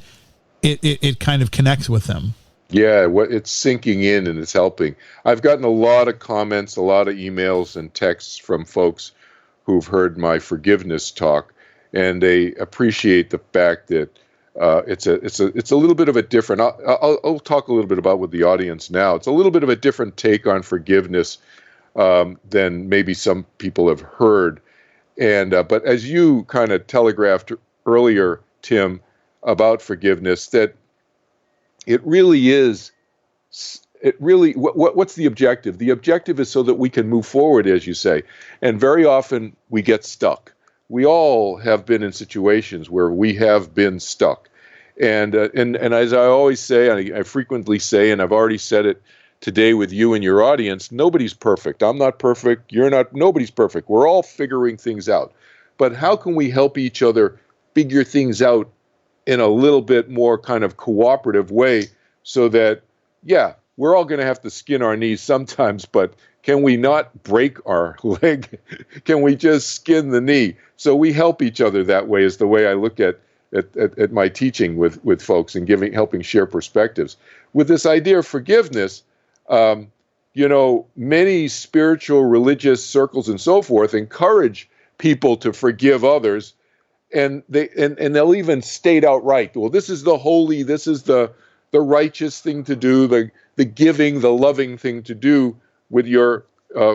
it kind of connects with them. Yeah, it's sinking in and it's helping. I've gotten a lot of comments, a lot of emails and texts from folks who've heard my forgiveness talk, and they appreciate the fact that it's a little bit of a different. I'll talk a little bit about with the audience now. It's a little bit of a different take on forgiveness than maybe some people have heard, and but as you kind of telegraphed earlier, Tim, about forgiveness, that it really is. What's the objective? The objective is so that we can move forward, as you say. And very often we get stuck. We all have been in situations where we have been stuck. And as I always say, I frequently say, and I've already said it today with you and your audience, nobody's perfect. I'm not perfect. You're not. Nobody's perfect. We're all figuring things out. But how can we help each other figure things out in a little bit more kind of cooperative way, so that, we're all going to have to skin our knees sometimes, but can we not break our leg? Can we just skin the knee? So we help each other that way, is the way I look at my teaching with folks and helping share perspectives. With this idea of forgiveness, many spiritual, religious circles and so forth encourage people to forgive others. And they'll even state outright, well, this is the holy, this is the righteous thing to do, the giving, the loving thing to do with your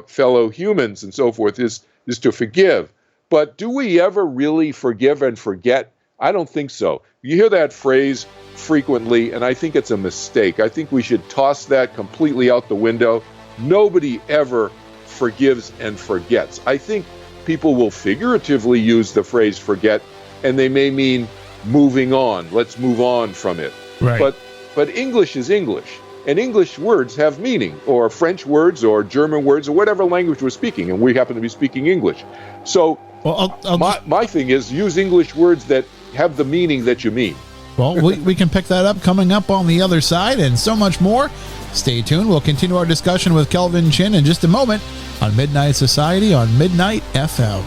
fellow humans and so forth is to forgive. But do we ever really forgive and forget? I don't think so. You hear that phrase frequently, and I think it's a mistake. I think we should toss that completely out the window. Nobody ever forgives and forgets. I think people will figuratively use the phrase forget and they may mean moving on. Let's move on from it. Right. But English is English, and English words have meaning, or French words, or German words, or whatever language we're speaking, and we happen to be speaking English. So my thing is use English words that have the meaning that you mean. Well, we can pick that up coming up on the other side, and so much more. Stay tuned. We'll continue our discussion with Kelvin Chin in just a moment on Midnight Society on Midnight FM.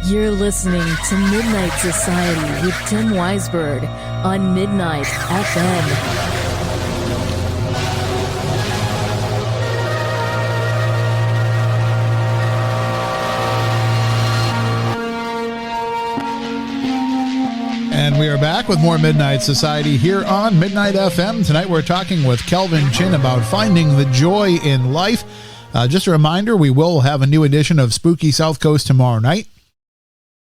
You're listening to Midnight Society with Tim Weisberg on Midnight FM. And we are back with more Midnight Society here on Midnight FM. Tonight we're talking with Kelvin Chin about finding the joy in life. Just a reminder, we will have a new edition of Spooky South Coast tomorrow night.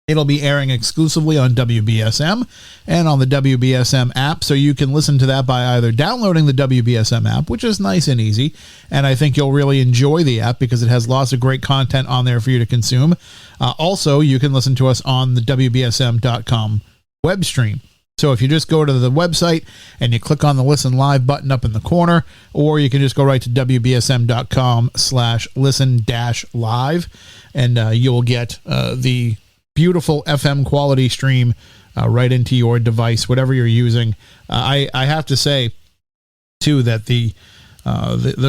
It'll be airing exclusively on WBSM and on the WBSM app, so you can listen to that by either downloading the WBSM app, which is nice and easy, and I think you'll really enjoy the app because it has lots of great content on there for you to consume. Also, you can listen to us on the WBSM.com web stream. So if you just go to the website and you click on the Listen Live button up in the corner, or you can just go right to WBSM.com/listen-live, and you'll get the beautiful FM quality stream right into your device, whatever you're using. I have to say, too, that the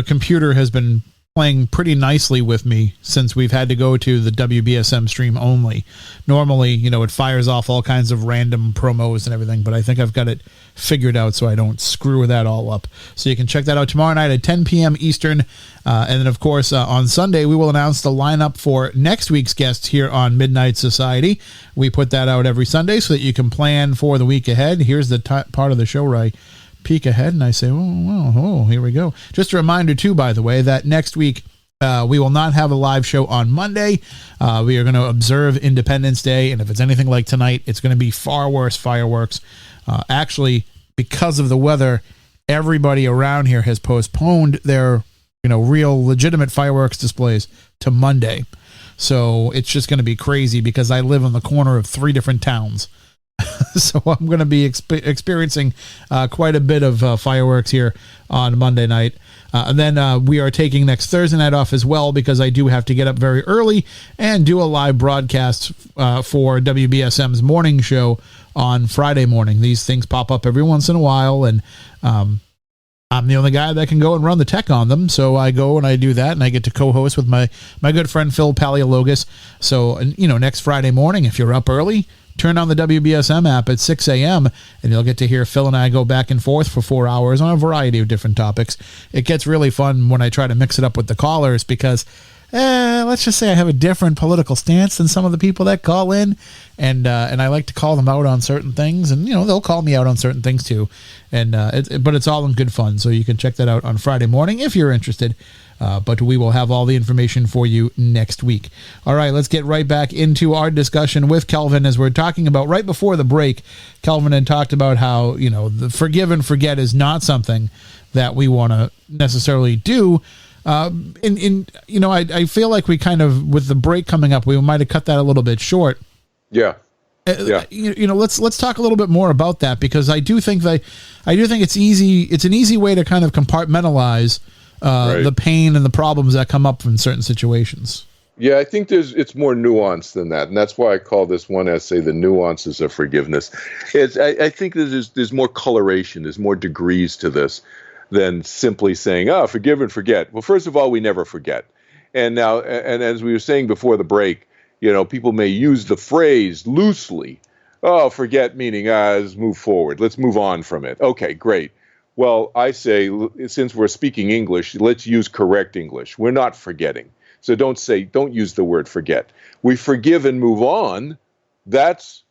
computer has been playing pretty nicely with me since we've had to go to the WBSM stream only. Normally, it fires off all kinds of random promos and everything, but I think I've got it figured out so I don't screw that all up. So you can check that out tomorrow night at 10 p.m. Eastern. And then, of course, on Sunday, we will announce the lineup for next week's guests here on Midnight Society. We put that out every Sunday so that you can plan for the week ahead. Here's the part of the show where I peek ahead and I say, here we go. Just a reminder, too, by the way, that next week we will not have a live show on Monday. We are going to observe Independence Day, and if it's anything like tonight, it's going to be far worse fireworks. Actually, because of the weather, everybody around here has postponed their real legitimate fireworks displays to Monday. So it's just going to be crazy because I live on the corner of 3 different towns. So I'm going to be experiencing quite a bit of fireworks here on Monday night. And then we are taking next Thursday night off as well because I do have to get up very early and do a live broadcast for WBSM's morning show on Friday morning. These things pop up every once in a while, and I'm the only guy that can go and run the tech on them. So I go and I do that, and I get to co-host with my good friend Phil Paleologus. So, next Friday morning, if you're up early, turn on the WBSM app at 6 a.m. and you'll get to hear Phil and I go back and forth for 4 hours on a variety of different topics. It gets really fun when I try to mix it up with the callers because, let's just say I have a different political stance than some of the people that call in, and I like to call them out on certain things, and they'll call me out on certain things too, but it's all in good fun. So you can check that out on Friday morning if you're interested. But we will have all the information for you next week. All right, let's get right back into our discussion with Kelvin. As we're talking about right before the break, Kelvin had talked about how, the forgive and forget is not something that we want to necessarily do. I feel like we kind of, with the break coming up, we might have cut that a little bit short. Yeah. Let's talk a little bit more about that, because I do think it's easy. It's an easy way to kind of compartmentalize the pain and the problems that come up in certain situations. Yeah, I think it's more nuanced than that, and that's why I call this one essay "The Nuances of Forgiveness." I think there's more coloration, there's more degrees to this than simply saying, forgive and forget. Well, first of all, we never forget, and as we were saying before the break, People may use the phrase loosely. Oh, forget meaning, let's move forward. Let's move on from it. Okay, great. Well, I say, since we're speaking English, let's use correct English. We're not forgetting. So don't use the word forget. We forgive and move on. That's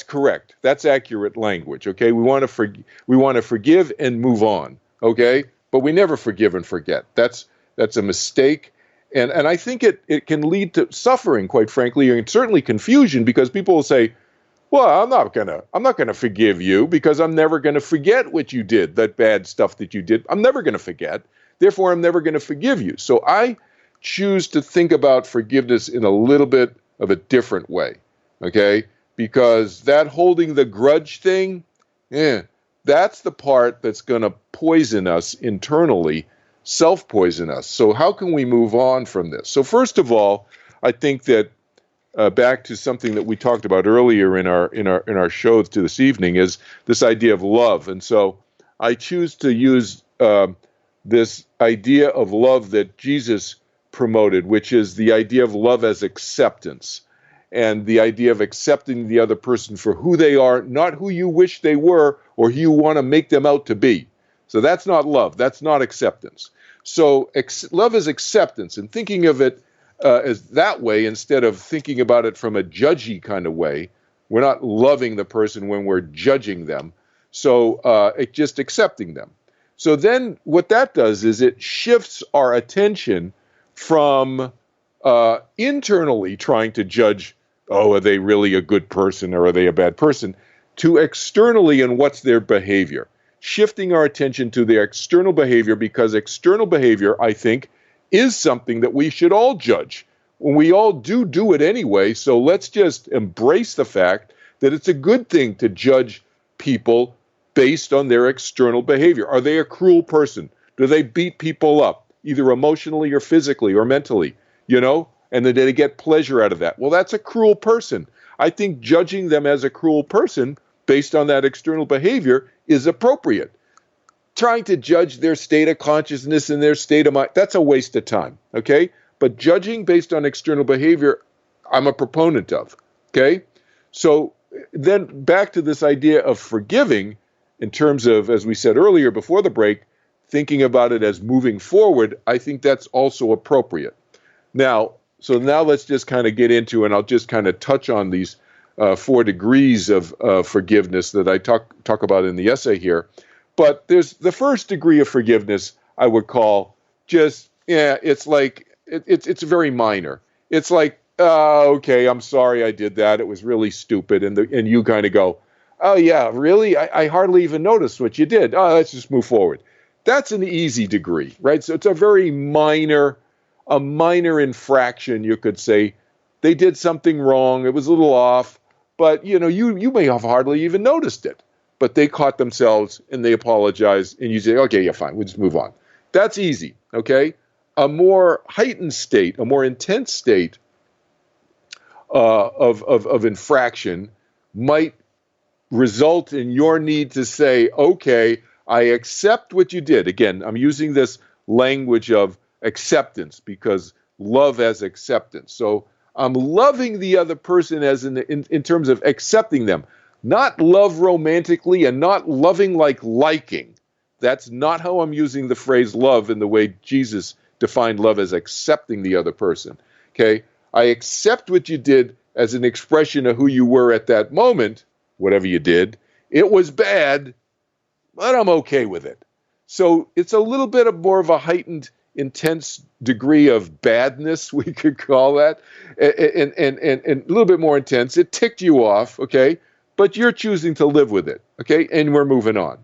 correct. That's accurate language. Okay, we want to forgive and move on. Okay, but we never forgive and forget. That's a mistake, and I think it can lead to suffering, quite frankly, and certainly confusion, because people will say, well, I'm not gonna forgive you because I'm never gonna forget what you did, that bad stuff that you did. I'm never gonna forget. Therefore, I'm never gonna forgive you. So I choose to think about forgiveness in a little bit of a different way. Okay, because that holding the grudge thing, that's the part that's gonna poison us internally, self-poison us. So how can we move on from this? So first of all, I think that back to something that we talked about earlier in our show to this evening is this idea of love. And so I choose to use this idea of love that Jesus promoted, which is the idea of love as acceptance, and the idea of accepting the other person for who they are, not who you wish they were or who you want to make them out to be. So that's not love. That's not acceptance. So love is acceptance, and thinking of it as that way instead of thinking about it from a judgy kind of way. We're not loving the person when we're judging them. So it's just accepting them. So then what that does is it shifts our attention from internally trying to judge, are they really a good person or are they a bad person, to externally and what's their behavior. Shifting our attention to their external behavior, because external behavior, I think, is something that we should all judge. We all do it anyway, so let's just embrace the fact that it's a good thing to judge people based on their external behavior. Are they a cruel person? Do they beat people up, either emotionally or physically or mentally, and then they get pleasure out of that? Well, that's a cruel person. I think judging them as a cruel person based on that external behavior is appropriate. Trying to judge their state of consciousness and their state of mind, that's a waste of time, okay? But judging based on external behavior, I'm a proponent of, okay? So then back to this idea of forgiving in terms of, as we said earlier before the break, thinking about it as moving forward, I think that's also appropriate. Now let's just kind of get into, and I'll just kind of touch on these 4 degrees of forgiveness that I talk about in the essay here. But there's the first degree of forgiveness I would call just, it's like, it's very minor. It's like, okay, I'm sorry I did that. It was really stupid. And you kind of go, oh yeah, really? I hardly even noticed what you did. Oh, let's just move forward. That's an easy degree, right? So it's a very minor infraction, you could say. They did something wrong. It was a little off, but you may have hardly even noticed it. But they caught themselves and they apologized, and you say, okay, yeah, fine, we'll just move on. That's easy, okay? A more heightened state, a more intense state of infraction might result in your need to say, okay, I accept what you did. Again, I'm using this language of acceptance because love as acceptance. So I'm loving the other person as in terms of accepting them. Not love romantically and not loving like liking. That's not how I'm using the phrase love in the way Jesus defined love as accepting the other person. Okay? I accept what you did as an expression of who you were at that moment, whatever you did. It was bad, but I'm okay with it. So it's a little bit of more of a heightened, intense degree of badness, we could call that, and a little bit more intense. It ticked you off, okay? But you're choosing to live with it, okay? And we're moving on.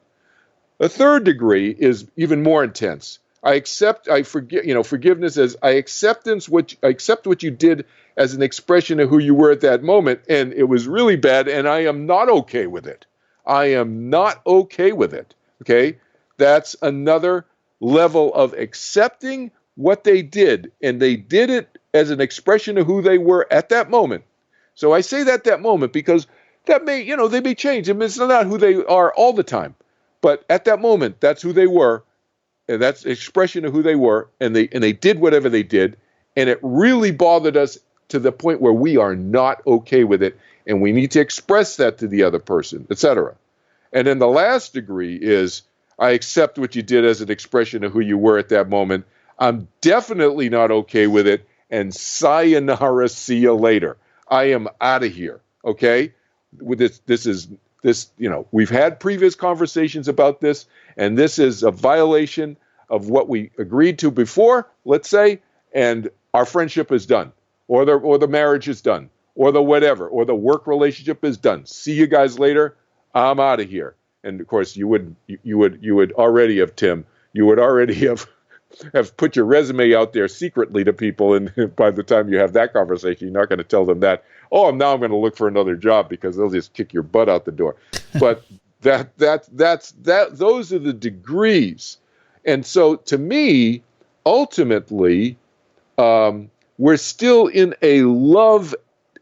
A third degree is even more intense. Forgiveness as I accept what you did as an expression of who you were at that moment, and it was really bad, and I am not okay with it. I am not okay with it, okay? That's another level of accepting what they did, and they did it as an expression of who they were at that moment. So I say that moment because that may, they may change. I mean, it's not who they are all the time. But at that moment, that's who they were. And that's an expression of who they were. And they did whatever they did. And it really bothered us to the point where we are not okay with it, and we need to express that to the other person, etc. And then the last degree is, I accept what you did as an expression of who you were at that moment. I'm definitely not okay with it, and sayonara, see you later. I am out of here, okay? With this, we've had previous conversations about this, and this is a violation of what we agreed to before, let's say, and our friendship is done, or the marriage is done, or the whatever, or the work relationship is done. See you guys later. I'm out of here. And of course, you would already have, Tim, you would already have put your resume out there secretly to people, and by the time you have that conversation, you're not going to tell them that, now I'm going to look for another job, because they'll just kick your butt out the door. But those are the degrees. And so to me, ultimately, we're still in a love,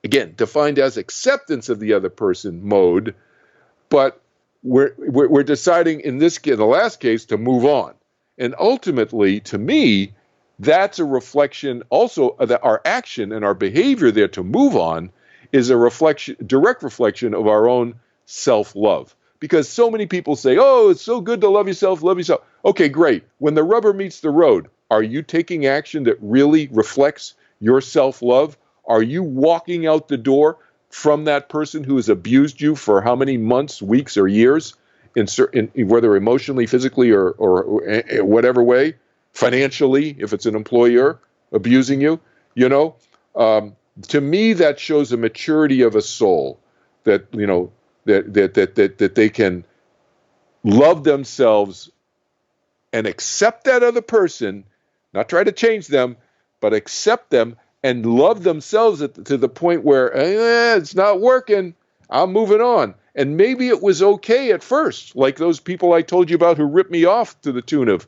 again, defined as acceptance of the other person mode, but we're deciding in the last case to move on. And ultimately, to me, that's a reflection also that our action and our behavior there to move on is a direct reflection of our own self-love. Because so many people say, it's so good to love yourself, love yourself. Okay, great. When the rubber meets the road, are you taking action that really reflects your self-love? Are you walking out the door from that person who has abused you for how many months, weeks, or years, in whether emotionally, physically, or whatever way, financially, if it's an employer abusing you, to me that shows a maturity of a soul that that they can love themselves and accept that other person, not try to change them, but accept them and love themselves to the point where it's not working, I'm moving on. And maybe it was okay at first, like those people I told you about who ripped me off to the tune of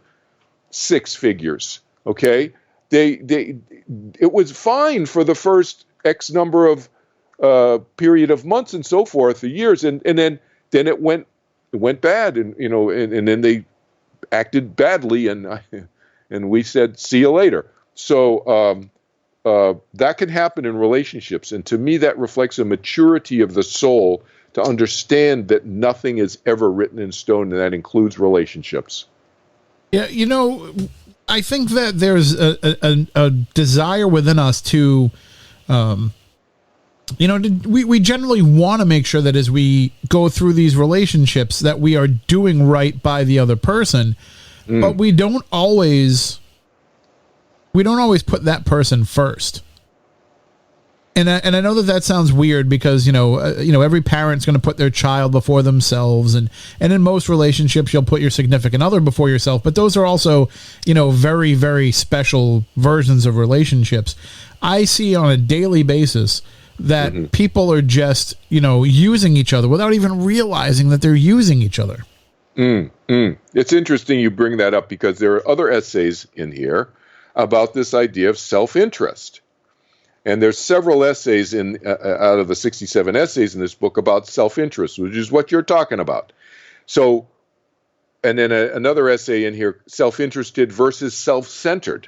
6 figures. Okay, it was fine for the first X number of period of months and so forth, or years, and then it went bad, and and then they acted badly, and we said, see you later. So that can happen in relationships, and to me that reflects a maturity of the soul to understand that nothing is ever written in stone, and that includes relationships. Yeah, I think that there's a desire within us to, we generally want to make sure that as we go through these relationships that we are doing right by the other person, but we don't always put that person first. And I know that sounds weird because, every parent's going to put their child before themselves. And in most relationships, you'll put your significant other before yourself. But those are also, very, very special versions of relationships. I see on a daily basis that people are just, using each other without even realizing that they're using each other. It's interesting you bring that up, because there are other essays in here about this idea of self-interest. And there's several essays out of the 67 essays in this book about self-interest, which is what you're talking about. So, and then another essay in here, self-interested versus self-centered.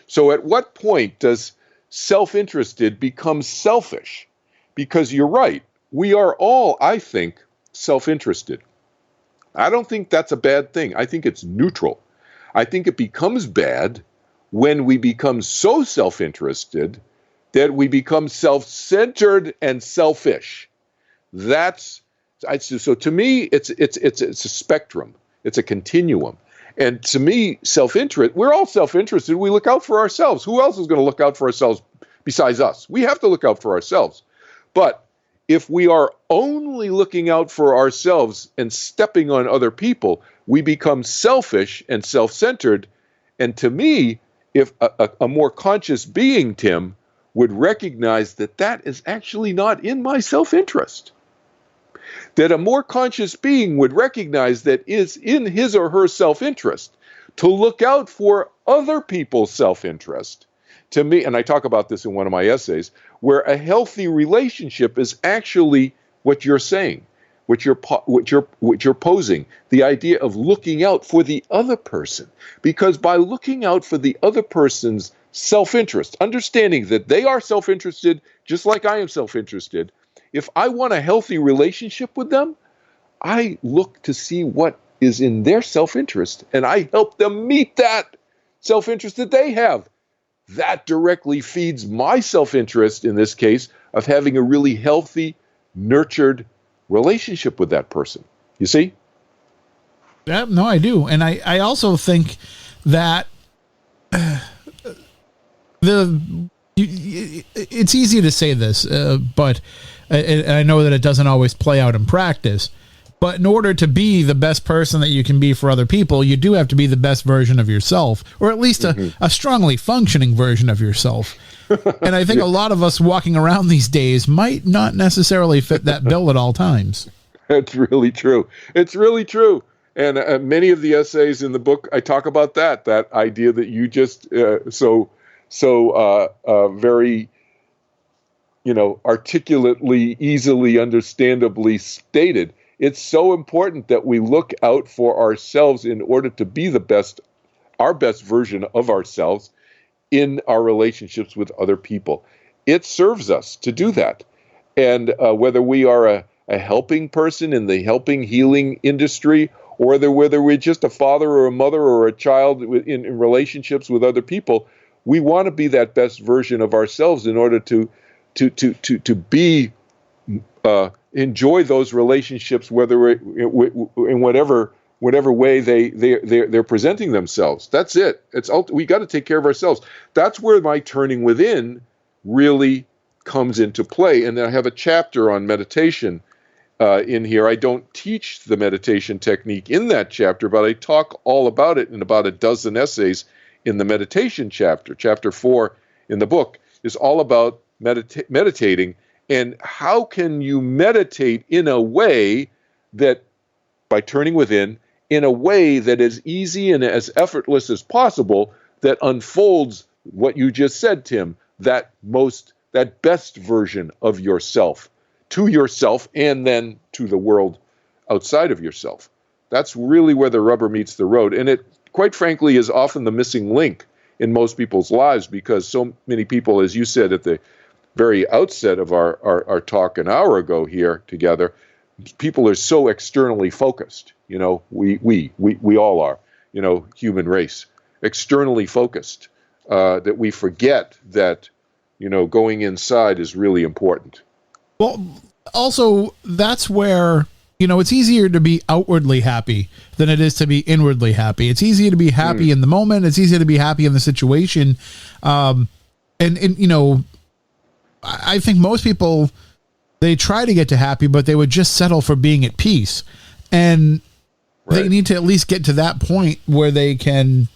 So at what point does self-interested become selfish? Because you're right, we are all, I think, self-interested. I don't think that's a bad thing. I think it's neutral. I think it becomes bad when we become so self-interested that we become self-centered and selfish. So to me, it's a spectrum. It's a continuum. And to me, self-interest, we're all self-interested. We look out for ourselves. Who else is going to look out for ourselves besides us? We have to look out for ourselves. But if we are only looking out for ourselves and stepping on other people, we become selfish and self-centered. And to me, if a more conscious being, Tim, would recognize that that is actually not in my self-interest. That a more conscious being would recognize that it's in his or her self-interest to look out for other people's self-interest. To me, and I talk about this in one of my essays, where a healthy relationship is actually what you're saying, what you're posing, the idea of looking out for the other person. Because by looking out for the other person's self-interest, understanding that they are self-interested just like I am self-interested. If I want a healthy relationship with them, I look to see what is in their self-interest, and I help them meet that self-interest that they have. That directly feeds my self-interest, in this case, of having a really healthy, nurtured relationship with that person. You see? Yeah, no, I do. And I also think that it's easy to say this, but I know that it doesn't always play out in practice. But in order to be the best person that you can be for other people, you do have to be the best version of yourself, or at least a strongly functioning version of yourself. And I think a lot of us walking around these days might not necessarily fit that bill at all times. That's really true. It's really true. And many of the essays in the book, I talk about that idea that you just so very, articulately, easily, understandably stated. It's so important that we look out for ourselves in order to be our best version of ourselves in our relationships with other people. It serves us to do that. And whether we are a helping person in the helping, healing industry, or whether we're just a father or a mother or a child in relationships with other people, we want to be that best version of ourselves in order to be enjoy those relationships, whether in whatever way they're presenting themselves. That's it. We got to take care of ourselves. That's where my turning within really comes into play. And then I have a chapter on meditation in here. I don't teach the meditation technique in that chapter, but I talk all about it in about a dozen essays in the meditation chapter. Chapter 4 in the book is all about meditating. And how can you meditate in a way that, by turning within, in a way that is easy and as effortless as possible, that unfolds what you just said, Tim, that best version of yourself, to yourself and then to the world outside of yourself. That's really where the rubber meets the road. And it, quite frankly, is often the missing link in most people's lives, because so many people, as you said at the very outset of our talk an hour ago here together, people are so externally focused. We all are, human race, externally focused, that we forget that, going inside is really important. Well, also, that's where, it's easier to be outwardly happy than it is to be inwardly happy. It's easier to be happy in the moment. It's easier to be happy in the situation. I think most people, they try to get to happy, but they would just settle for being at peace. And they need to at least get to that point where they can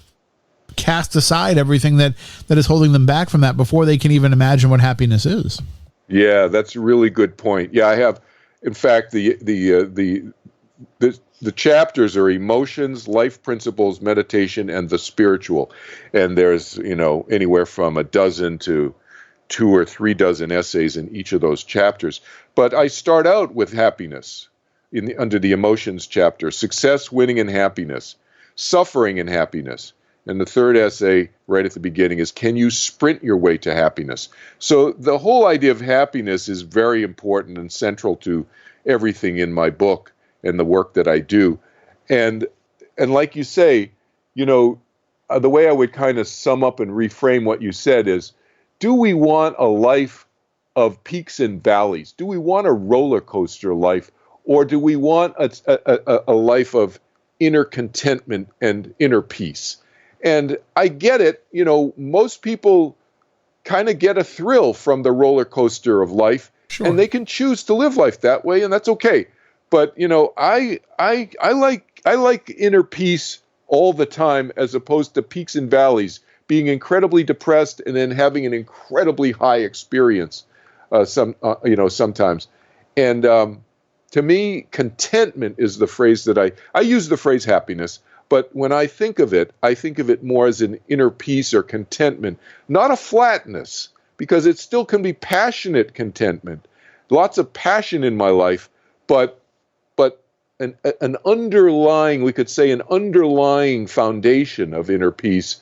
cast aside everything that is holding them back from that before they can even imagine what happiness is. Yeah, that's a really good point. Yeah, I have, in fact, the chapters are emotions, life principles, meditation, and the spiritual. And there's, anywhere from a dozen to 2 or 3 dozen essays in each of those chapters. But I start out with happiness under the emotions chapter, success, winning, and happiness, suffering and happiness. And the third essay right at the beginning is, can you sprint your way to happiness? So the whole idea of happiness is very important and central to everything in my book and the work that I do. And like you say, the way I would kind of sum up and reframe what you said is, do we want a life of peaks and valleys? Do we want a roller coaster life? Or do we want a life of inner contentment and inner peace? And I get it. Most people kind of get a thrill from the roller coaster of life. Sure. And they can choose to live life that way, and that's okay. But, I like inner peace all the time, as opposed to peaks and valleys, being incredibly depressed and then having an incredibly high experience sometimes. And to me, contentment is the phrase that I use the phrase happiness, but when I think of it more as an inner peace or contentment, not a flatness, because it still can be passionate contentment. Lots of passion in my life, but an underlying, we could say an underlying foundation of inner peace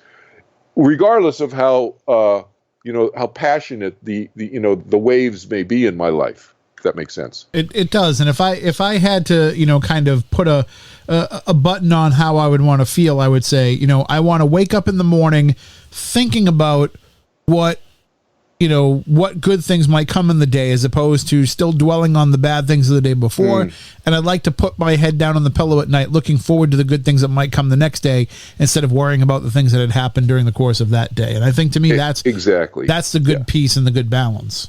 regardless of how how passionate the waves may be in my life. If that makes sense. It does. And if I had to, kind of put a button on how I would want to feel, I would say, I want to wake up in the morning thinking about what good things might come in the day, as opposed to still dwelling on the bad things of the day before. And I'd like to put my head down on the pillow at night, looking forward to the good things that might come the next day, instead of worrying about the things that had happened during the course of that day. And I think, to me, that's the good piece and the good balance.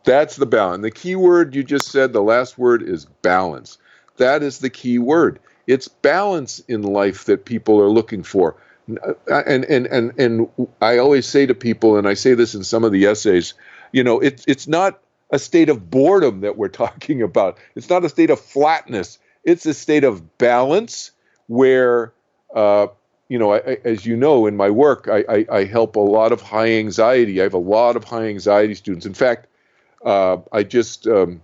That's the balance. The key word you just said, the last word, is balance. That is the key word. It's balance in life that people are looking for. And I always say to people, and I say this in some of the essays, it's not a state of boredom that we're talking about. It's not a state of flatness. It's a state of balance where, as you know, in my work, I help a lot of high anxiety. I have a lot of high anxiety students. In fact, I just established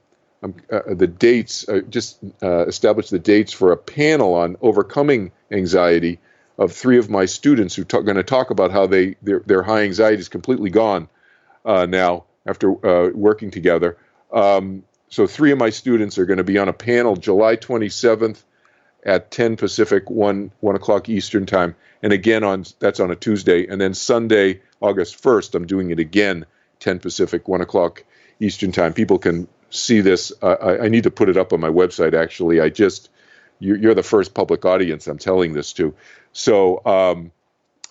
the dates for a panel on overcoming anxiety of 3 of my students who are going to talk about how their high anxiety is completely gone now after working together. So 3 of my students are going to be on a panel July 27th at 10 Pacific, 1 o'clock Eastern time. And again, that's on a Tuesday. And then Sunday, August 1st, I'm doing it again, 10 Pacific, 1 o'clock Eastern time. People can see this. I need to put it up on my website, actually. You're the first public audience I'm telling this to. So,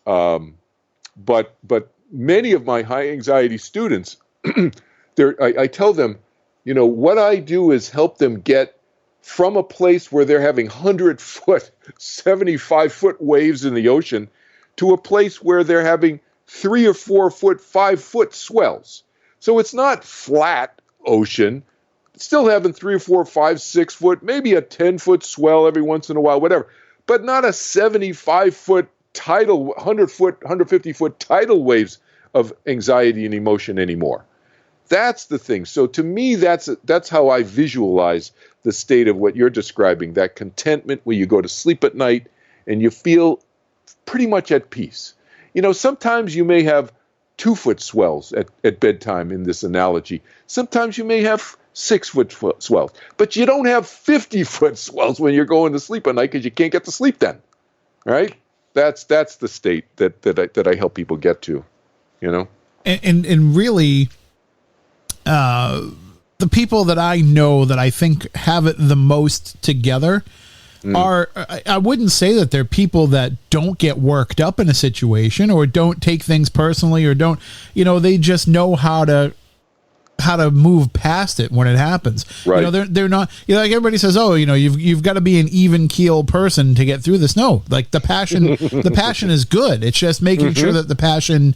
but many of my high anxiety students, I tell them, what I do is help them get from a place where they're having 100-foot, 75-foot waves in the ocean to a place where they're having 3 or 4 foot, 5-foot swells. So it's not flat ocean. It's still having 3 or 4, 5, 6 foot, maybe a 10-foot swell every once in a while, whatever. But not a 75-foot tidal, 100-foot, 150-foot tidal waves of anxiety and emotion anymore. That's the thing. So to me, that's how I visualize the state of what you're describing, that contentment where you go to sleep at night and you feel pretty much at peace. Sometimes you may have 2-foot swells at bedtime in this analogy. Sometimes you may have 6-foot swells, but you don't have 50-foot swells when you're going to sleep at night because you can't get to sleep then, right? That's the state that I help people get to, And really, the people that I know that I think have it the most together are, I wouldn't say that they're people that don't get worked up in a situation or don't take things personally or don't, they just know how to move past it when it happens. Right. They're not, like everybody says, you've got to be an even keel person to get through this. No, like the passion is good. It's just making sure that the passion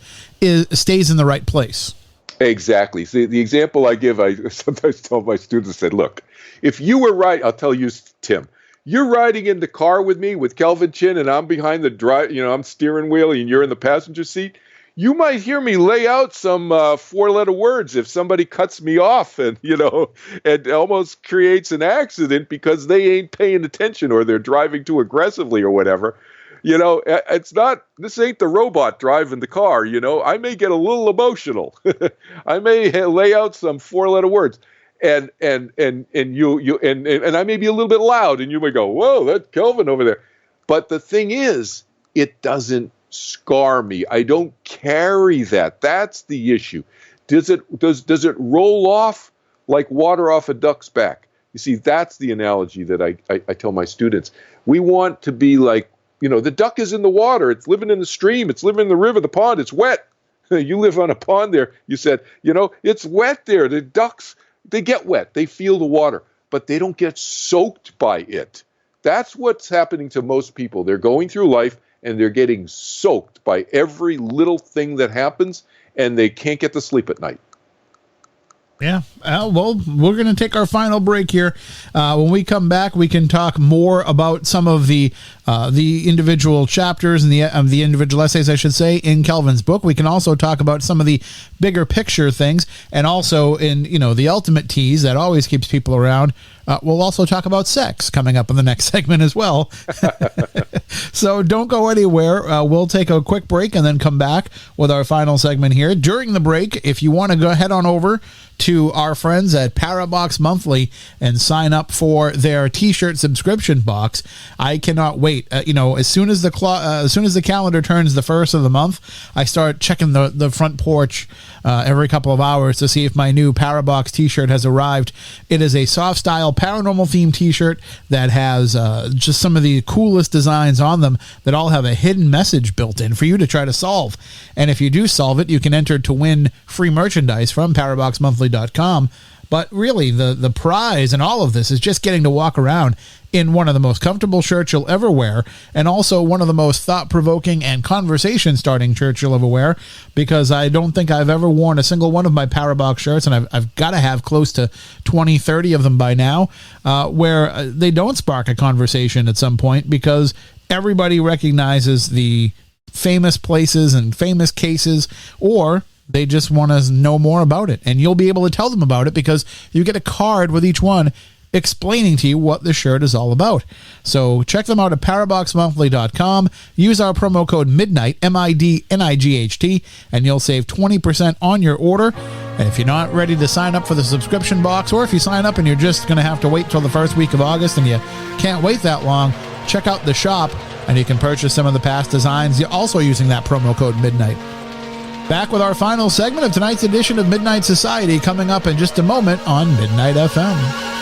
stays in the right place. Exactly. See, the example I give, I sometimes tell my students, I said, look, if you were right, I'll tell you, Tim, you're riding in the car with me with Kelvin Chin and I'm behind the drive, I'm steering wheel and you're in the passenger seat. You might hear me lay out some 4-letter words if somebody cuts me off and, it almost creates an accident because they ain't paying attention or they're driving too aggressively or whatever. This ain't the robot driving the car. I may get a little emotional. I may lay out some 4-letter words and I may be a little bit loud and you may go, whoa, that's Kelvin over there. But the thing is, it doesn't scar me. I don't carry that. That's the issue. Does it roll off like water off a duck's back? You see, that's the analogy that I tell my students. We want to be like, the duck is in the water. It's living in the stream. It's living in the river, the pond. It's wet. You live on a pond there. You said, it's wet there. The ducks, they get wet. They feel the water, but they don't get soaked by it. That's what's happening to most people. They're going through life and they're getting soaked by every little thing that happens, and they can't get to sleep at night. Yeah. Well, we're going to take our final break here. When we come back, we can talk more about some of the individual chapters and the individual essays, I should say, in Kelvin's book. We can also talk about some of the bigger picture things, and also in the ultimate tease that always keeps people around. We'll also talk about sex coming up in the next segment as well. So don't go anywhere. We'll take a quick break and then come back with our final segment here. During the break, if you want to go head on over to our friends at Parabox Monthly and sign up for their t-shirt subscription box. I cannot wait. As soon as the calendar turns the first of the month, I start checking the front porch every couple of hours to see if my new Parabox t-shirt has arrived. It is a soft style paranormal themed t-shirt that has just some of the coolest designs on them that all have a hidden message built in for you to try to solve. And if you do solve it, you can enter to win free merchandise from paraboxmonthly.com. But really, the prize in all of this is just getting to walk around in one of the most comfortable shirts you'll ever wear, and also one of the most thought-provoking and conversation-starting shirts you'll ever wear, because I don't think I've ever worn a single one of my Parabox shirts, and I've got to have close to 20, 30 of them by now, where they don't spark a conversation at some point, because everybody recognizes the famous places and famous cases, or they just want to know more about it. And you'll be able to tell them about it because you get a card with each one explaining to you what the shirt is all about. So check them out at paraboxmonthly.com. Use our promo code MIDNIGHT, MIDNIGHT, and you'll save 20% on your order. And if you're not ready to sign up for the subscription box, or if you sign up and you're just going to have to wait till the first week of August and you can't wait that long, check out the shop and you can purchase some of the past designs. You're also using that promo code MIDNIGHT. Back with our final segment of tonight's edition of Midnight Society coming up in just a moment on Midnight FM.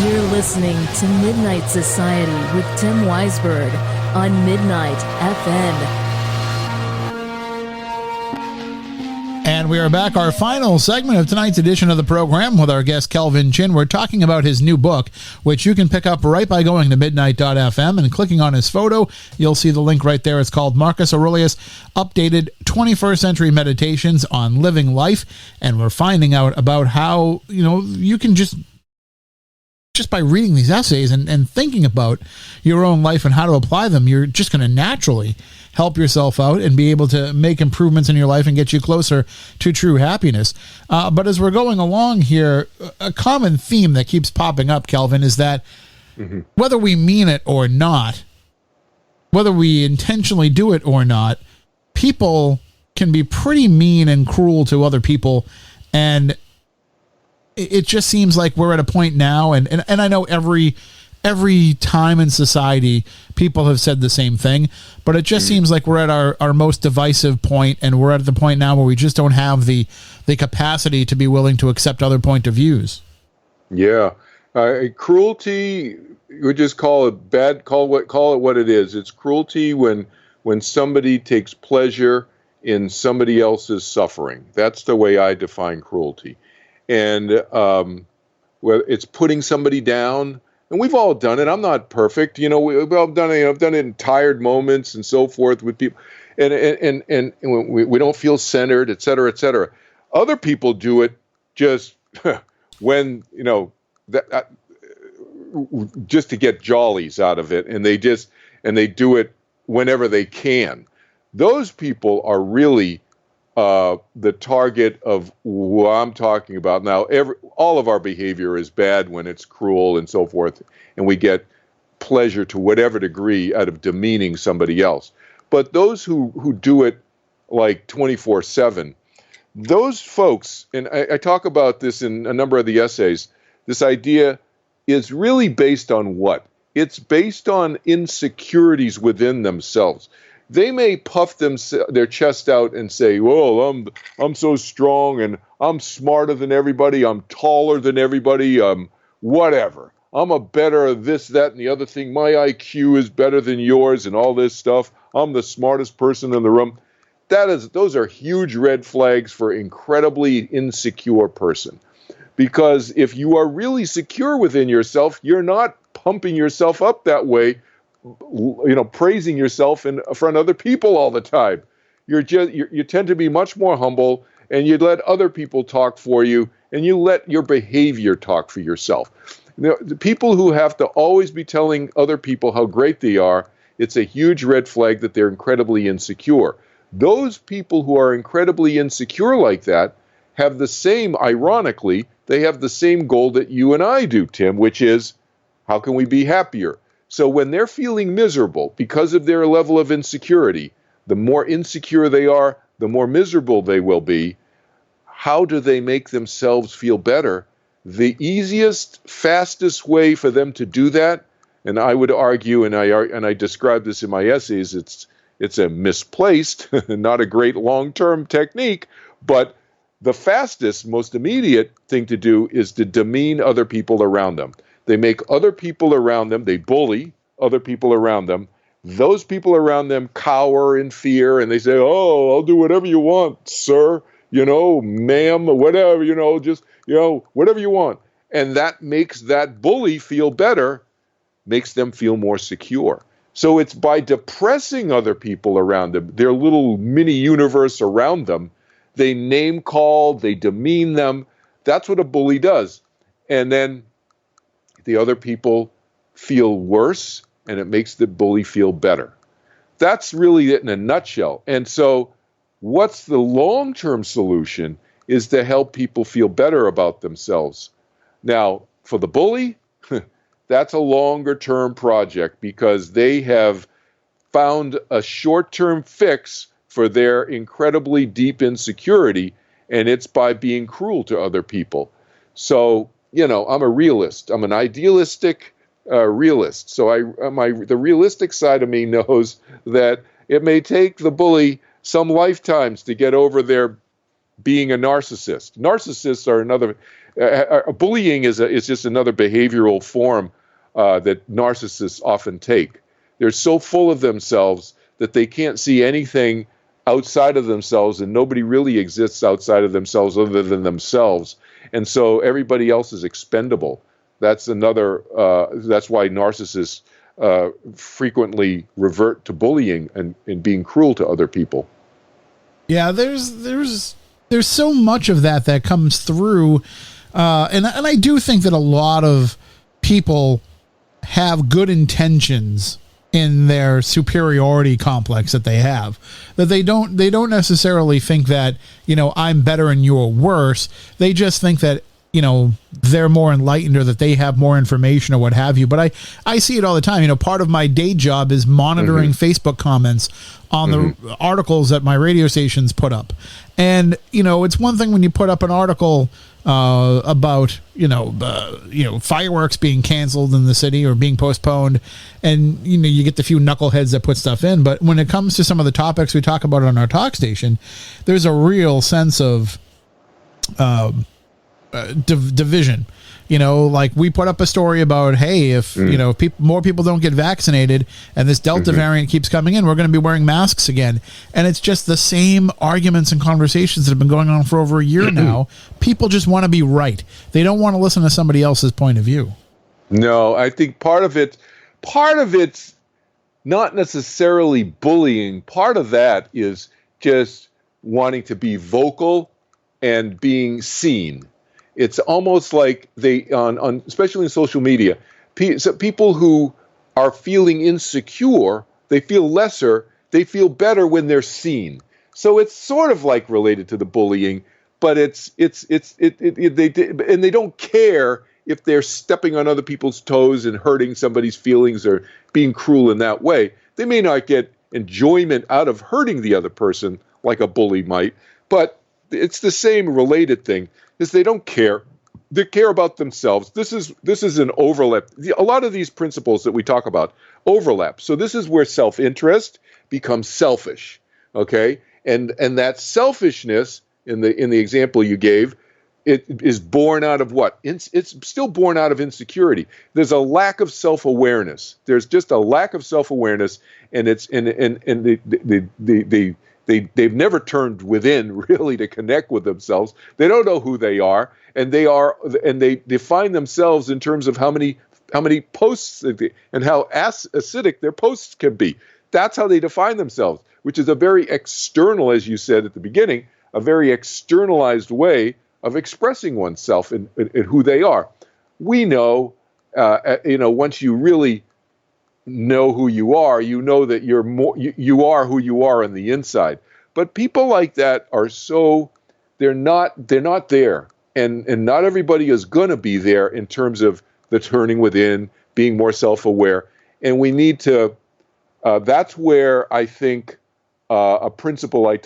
You're listening to Midnight Society with Tim Weisberg on Midnight FM. And we are back, our final segment of tonight's edition of the program with our guest Kelvin Chin. We're talking about his new book, which you can pick up right by going to midnight.fm and clicking on his photo. You'll see the link right there. It's called Marcus Aurelius Updated 21st Century Meditations on Living Life. And we're finding out about how, you can just by reading these essays and thinking about your own life and how to apply them, you're just going to naturally help yourself out and be able to make improvements in your life and get you closer to true happiness. But as we're going along here, a common theme that keeps popping up, Kelvin, is that whether we mean it or not, whether we intentionally do it or not, people can be pretty mean and cruel to other people. And it just seems like we're at a point now, and I know every time in society people have said the same thing, but it just seems like we're at our most divisive point, and we're at the point now where we just don't have the capacity to be willing to accept other point of views. Yeah. Cruelty, we just call it call it what it is. It's cruelty when somebody takes pleasure in somebody else's suffering. That's the way I define cruelty. And it's putting somebody down, and we've all done it. I'm not perfect, we've all done it. I've done it in tired moments and so forth with people, and we don't feel centered, et cetera, et cetera. Other people do it just when just to get jollies out of it, and they do it whenever they can. Those people are really the target of what I'm talking about. Now, all of our behavior is bad when it's cruel and so forth, and we get pleasure to whatever degree out of demeaning somebody else. But those who do it like 24/7, those folks, and I talk about this in a number of the essays, this idea is really based on what? It's based on insecurities within themselves. They may puff their chest out and say, well, I'm so strong and I'm smarter than everybody, I'm taller than everybody, whatever. I'm a better this, that, and the other thing. My IQ is better than yours and all this stuff. I'm the smartest person in the room. Those are huge red flags for incredibly insecure person. Because if you are really secure within yourself, you're not pumping yourself up that way, praising yourself in front of other people all the time. You tend to be much more humble, and you let other people talk for you, and you let your behavior talk for yourself. The people who have to always be telling other people how great they are, it's a huge red flag that they're incredibly insecure. Those people who are incredibly insecure like that have the same, ironically, they have the same goal that you and I do, Tim, which is, how can we be happier? So when they're feeling miserable because of their level of insecurity, the more insecure they are, the more miserable they will be. How do they make themselves feel better? The easiest, fastest way for them to do that, and I would argue, and I describe this in my essays, it's a misplaced, not a great long-term technique, but the fastest, most immediate thing to do is to demean other people around them. They make other people around them, they bully other people around them. Those people around them cower in fear, and they say, oh, I'll do whatever you want, sir, ma'am, whatever, whatever you want. And that makes that bully feel better, makes them feel more secure. So it's by depressing other people around them, their little mini universe around them, they name call, they demean them. That's what a bully does. And then the other people feel worse, and it makes the bully feel better. That's really it in a nutshell. And so what's the long-term solution is to help people feel better about themselves. Now, for the bully, that's a longer-term project because they have found a short-term fix for their incredibly deep insecurity, and it's by being cruel to other people. So, I'm a realist. I'm an idealistic realist. So the realistic side of me knows that it may take the bully some lifetimes to get over their being a narcissist. Narcissists are another. Bullying is just another behavioral form that narcissists often take. They're so full of themselves that they can't see anything outside of themselves, and nobody really exists outside of themselves other than themselves. And so everybody else is expendable. That's another. That's why narcissists frequently revert to bullying and being cruel to other people. Yeah, there's so much of that comes through, and I do think that a lot of people have good intentions in their superiority complex that they have, that they don't necessarily think that, I'm better and you're worse. They just think that, they're more enlightened or that they have more information or what have you. But I see it all the time. Part of my day job is monitoring Facebook comments on the articles that my radio stations put up. And, it's one thing when you put up an article about, fireworks being canceled in the city or being postponed, and, you get the few knuckleheads that put stuff in. But when it comes to some of the topics we talk about on our talk station, there's a real sense of division. Like we put up a story about, hey, if more people don't get vaccinated and this Delta variant keeps coming in, we're going to be wearing masks again. And it's just the same arguments and conversations that have been going on for over a year now. People just want to be right. They don't want to listen to somebody else's point of view. No, I think part of it's not necessarily bullying. Part of that is just wanting to be vocal and being seen. It's almost like they, on especially in social media, people who are feeling insecure, they feel lesser, they feel better when they're seen. So it's sort of like related to the bullying, but they don't care if they're stepping on other people's toes and hurting somebody's feelings or being cruel in that way. They may not get enjoyment out of hurting the other person like a bully might, but it's the same related thing, is they don't care. They care about themselves. This is an overlap. A lot of these principles that we talk about overlap. So this is where self-interest becomes selfish, okay? And that selfishness in the example you gave, it is born out of what? It's still born out of insecurity. There's a lack of self-awareness. There's just a lack of self-awareness, and they've never turned within really to connect with themselves. They don't know who they are, and they define themselves in terms of how many posts and how acidic their posts can be. That's how they define themselves, which is a very external, as you said at the beginning, a very externalized way of expressing oneself in who they are. We know, once you really know who you are, you know that you are who you are on the inside. But people like that are they're not there, and not everybody is going to be there in terms of the turning within, being more self-aware, and we need to. That's where I think a principle I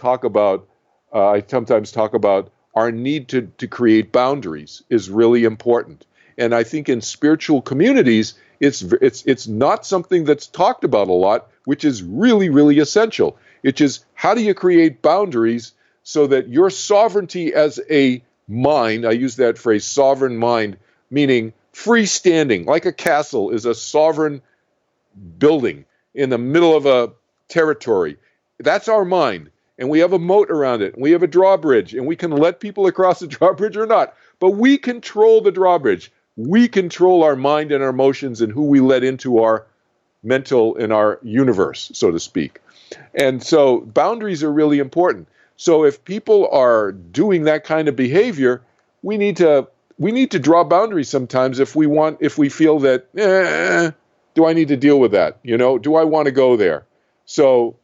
sometimes talk about, our need to create boundaries is really important. And I think in spiritual communities, it's not something that's talked about a lot, which is really, really essential. It's just, how do you create boundaries so that your sovereignty as a mind, I use that phrase, sovereign mind, meaning freestanding, like a castle is a sovereign building in the middle of a territory. That's our mind. And we have a moat around it. And we have a drawbridge. And we can let people across the drawbridge or not. But we control the drawbridge. We control our mind and our emotions and who we let into our mental and our universe, so to speak. And so boundaries are really important. So if people are doing that kind of behavior, we need to draw boundaries sometimes if we feel that, do I need to deal with that? Do I want to go there? So,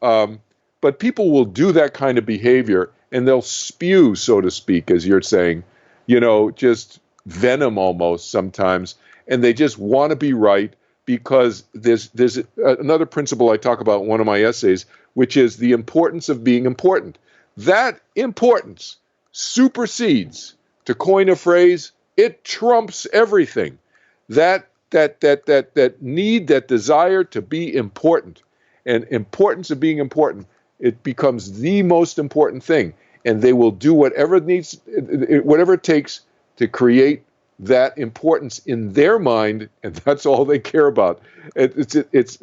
but people will do that kind of behavior, and they'll spew, so to speak, as you're saying, just venom almost sometimes, and they just want to be right, because there's another principle I talk about in one of my essays, which is the importance of being important. That importance supersedes, to coin a phrase, it trumps everything. That need, that desire to be important, and importance of being important, it becomes the most important thing. And they will do whatever it takes to create that importance in their mind, and that's all they care about. It's as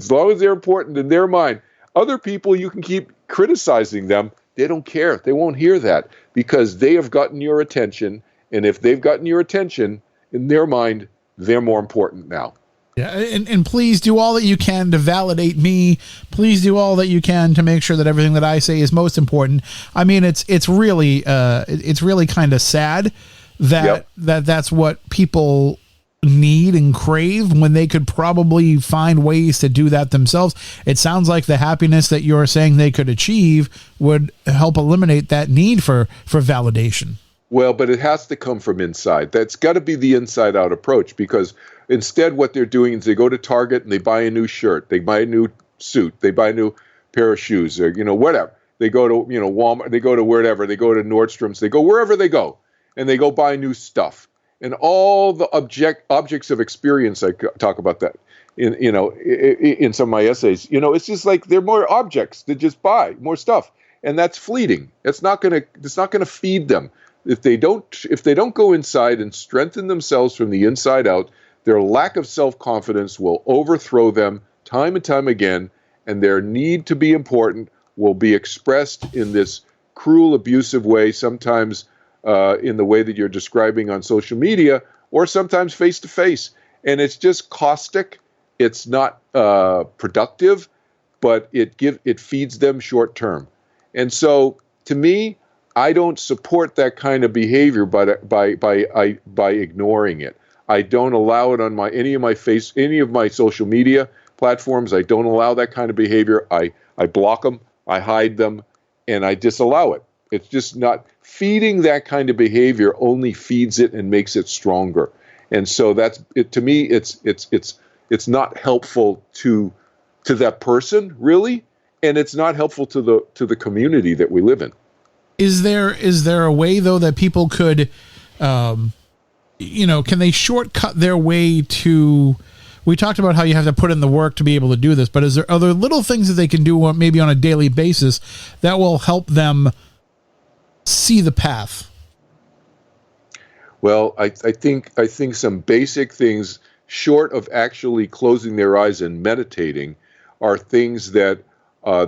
long as they're important in their mind. Other people, you can keep criticizing them. They don't care. They won't hear that, because they have gotten your attention. And if they've gotten your attention, in their mind, they're more important now. Yeah, and please do all that you can to validate me. Please do all that you can to make sure that everything that I say is most important. I mean, it's really kind of sad that that's what people need and crave when they could probably find ways to do that themselves. It sounds like the happiness that you're saying they could achieve would help eliminate that need for validation. Well, but it has to come from inside. That's got to be the inside out approach, because instead what they're doing is they go to Target and they buy a new shirt, they buy a new suit, they buy a new pair of shoes, or whatever. They go to Walmart, they go to wherever, they go to Nordstrom's, they go wherever they go, and they go buy new stuff. And all the objects of experience, I talk about that in some of my essays. It's just like they're more objects to just buy more stuff, and that's fleeting. It's not gonna feed them. If they don't go inside and strengthen themselves from the inside out, their lack of self-confidence will overthrow them time and time again, and their need to be important will be expressed in this cruel, abusive way, sometimes in the way that you're describing on social media, or sometimes face-to-face. And it's just caustic. It's not productive, but it feeds them short-term. And so, to me, I don't support that kind of behavior by ignoring it. I don't allow it on any of my social media platforms. I don't allow that kind of behavior. I block them, I hide them, and I disallow it. It's just not feeding that kind of behavior, only feeds it and makes it stronger. And so that's it. To me, it's not helpful to that person, really, and it's not helpful to the community that we live in. Is there a way, though, that people could, can they shortcut their way to? We talked about how you have to put in the work to be able to do this, but are there little things that they can do maybe on a daily basis that will help them see the path? Well, I think some basic things, short of actually closing their eyes and meditating, are things that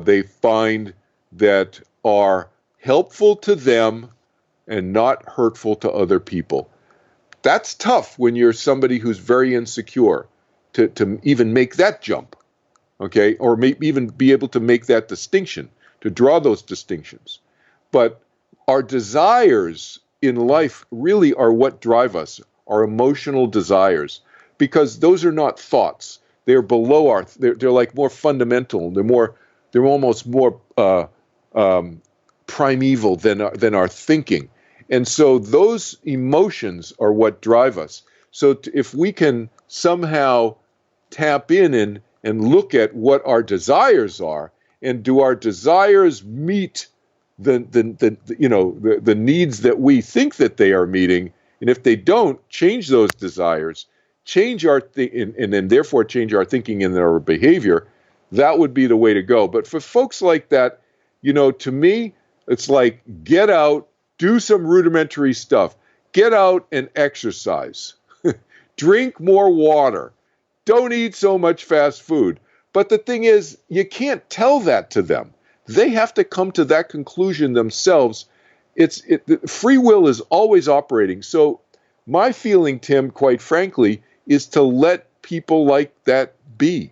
they find that are helpful to them and not hurtful to other people. That's tough when you're somebody who's very insecure to even make that jump, okay? Or maybe even be able to make that distinction, to draw those distinctions. But our desires in life really are what drive us, our emotional desires, because those are not thoughts. They're below they're like more fundamental. They're almost more primeval than our thinking. And so those emotions are what drive us. So if we can somehow tap in and look at what our desires are, and do our desires meet the needs that we think that they are meeting, and if they don't, change those desires, change our and then therefore change our thinking and our behavior, that would be the way to go. But for folks like that, to me, it's like, get out, do some rudimentary stuff, get out and exercise, drink more water, don't eat so much fast food. But the thing is, you can't tell that to them. They have to come to that conclusion themselves. Free will is always operating. So my feeling, Tim, quite frankly, is to let people like that be.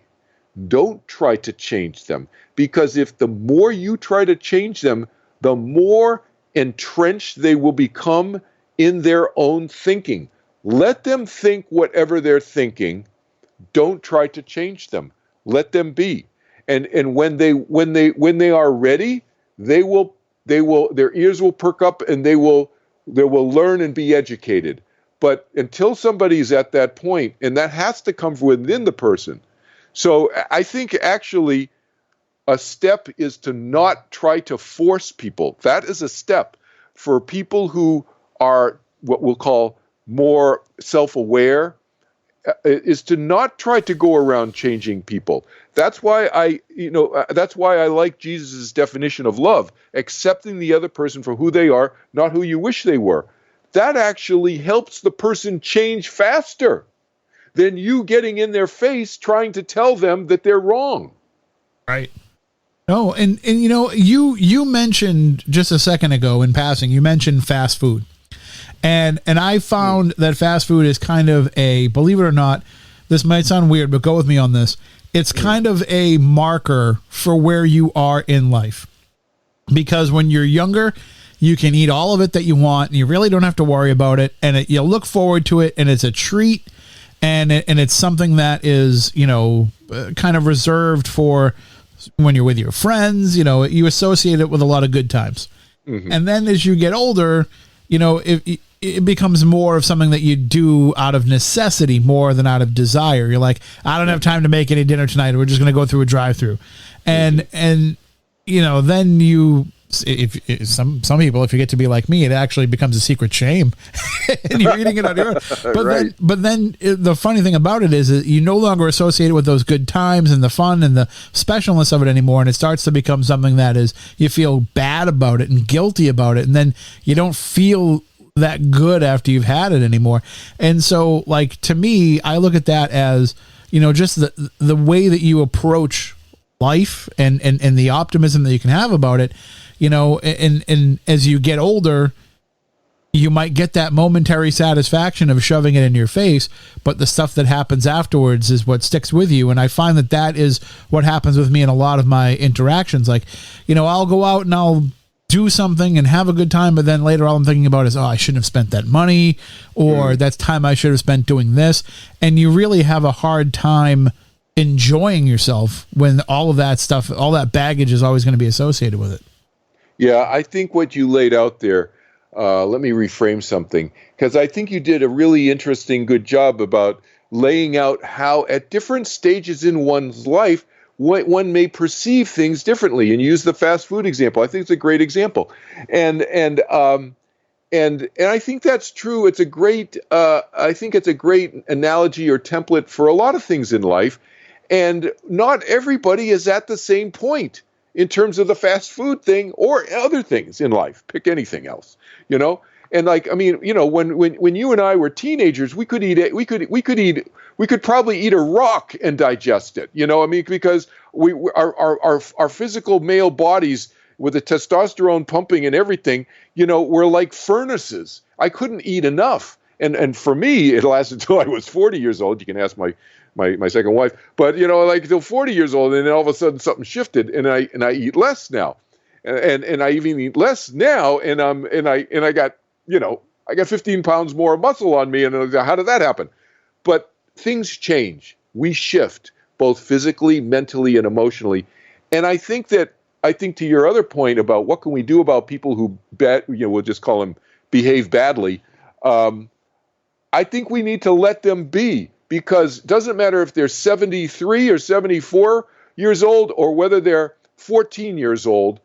Don't try to change them, because if the more you try to change them, the more entrenched they will become in their own thinking. Let them think whatever they're thinking. Don't try to change them. Let them be. And when they are ready, their ears will perk up and they will learn and be educated. But until somebody's at that point, and that has to come from within the person. So I think actually a step is to not try to force people. That is a step for people who are what we'll call more self-aware, is to not try to go around changing people. That's why I like Jesus' definition of love, accepting the other person for who they are, not who you wish they were. That actually helps the person change faster than you getting in their face trying to tell them that they're wrong. Right. No, and you mentioned just a second ago in passing, you mentioned fast food. And I found that fast food is kind of believe it or not, this might sound weird, but go with me on this. It's kind of a marker for where you are in life. Because when you're younger, you can eat all of it that you want, and you really don't have to worry about it. And you look forward to it, and it's a treat. And it's something that is, kind of reserved for when you're with your friends. You associate it with a lot of good times. Mm-hmm. And then as you get older, it becomes more of something that you do out of necessity more than out of desire. You're like, I don't have time to make any dinner tonight. We're just going to go through a drive-through. And then if some people, if you get to be like me, it actually becomes a secret shame and you're eating it on your own. But right. then the funny thing about it is that you no longer associate it with those good times and the fun and the specialness of it anymore. And it starts to become something that is, you feel bad about it and guilty about it. And then you don't feel that good after you've had it anymore. And so, like, to me, I look at that as, just the way that you approach life and the optimism that you can have about it, and as you get older, you might get that momentary satisfaction of shoving it in your face, but the stuff that happens afterwards is what sticks with you. And I find that is what happens with me in a lot of my interactions. Like, I'll go out and I'll do something and have a good time, but then later all I'm thinking about is, I shouldn't have spent that money, or that's time I should have spent doing this. And you really have a hard time enjoying yourself when all of that stuff, all that baggage is always going to be associated with it. Yeah, I think what you laid out there, let me reframe something, because I think you did a really interesting, good job about laying out how at different stages in one's life, one may perceive things differently, and use the fast food example. I think it's a great example. And I think that's true. It's a great, I think it's a great analogy or template for a lot of things in life. And not everybody is at the same point in terms of the fast food thing or other things in life. Pick anything else, you know? And like, I mean, you know, when you and I were teenagers, we could probably eat a rock and digest it, you know? I mean, because our physical male bodies, with the testosterone pumping and everything, you know, we're like furnaces. I couldn't eat enough. And for me, it lasted until I was 40 years old. You can ask my second wife, but you know, like till 40 years old, and then all of a sudden something shifted, and I eat less now. And I even eat less now, and I got, you know, I got 15 pounds more muscle on me, and how did that happen? But things change. We shift, both physically, mentally, and emotionally. And I think to your other point about what can we do about people who we'll just call them behave badly. I think we need to let them be, because it doesn't matter if they're 73 or 74 years old or whether they're 14 years old.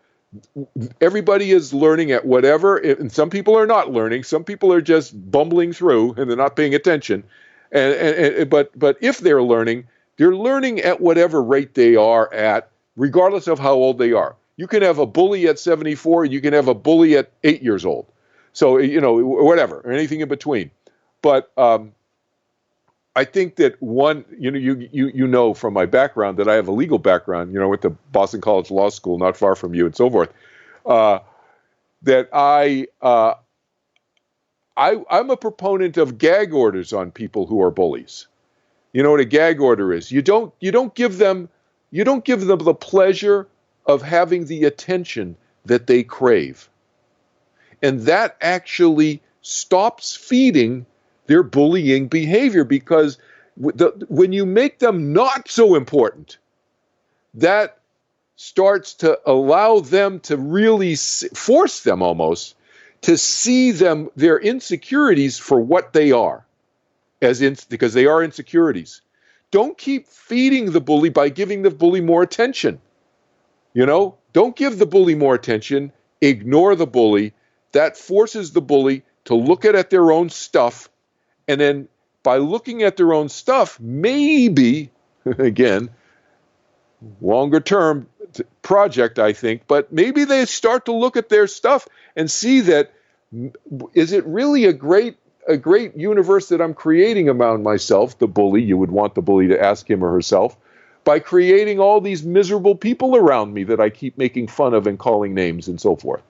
Everybody is learning at whatever, and some people are not learning. Some people are just bumbling through and they're not paying attention. But if they're learning at whatever rate they are at, regardless of how old they are. You can have a bully at 74, you can have a bully at 8 years old. So, you know, whatever, or anything in between. But I think that you know from my background that I have a legal background, you know, with the Boston College Law School, not far from you and so forth, that I'm a proponent of gag orders on people who are bullies. You know what a gag order is? You don't give them the pleasure of having the attention that they crave. And that actually stops feeding their bullying behavior, because when you make them not so important, that starts to allow them to really force them almost to see their insecurities for what they are, because they are insecurities. Don't keep feeding the bully by giving the bully more attention. You know, don't give the bully more attention. Ignore the bully. That forces the bully to look at their own stuff. And then by looking at their own stuff, maybe, again, longer term project, I think, but maybe they start to look at their stuff and see that, is it really a great universe that I'm creating around myself, the bully? You would want the bully to ask him or herself, by creating all these miserable people around me that I keep making fun of and calling names and so forth,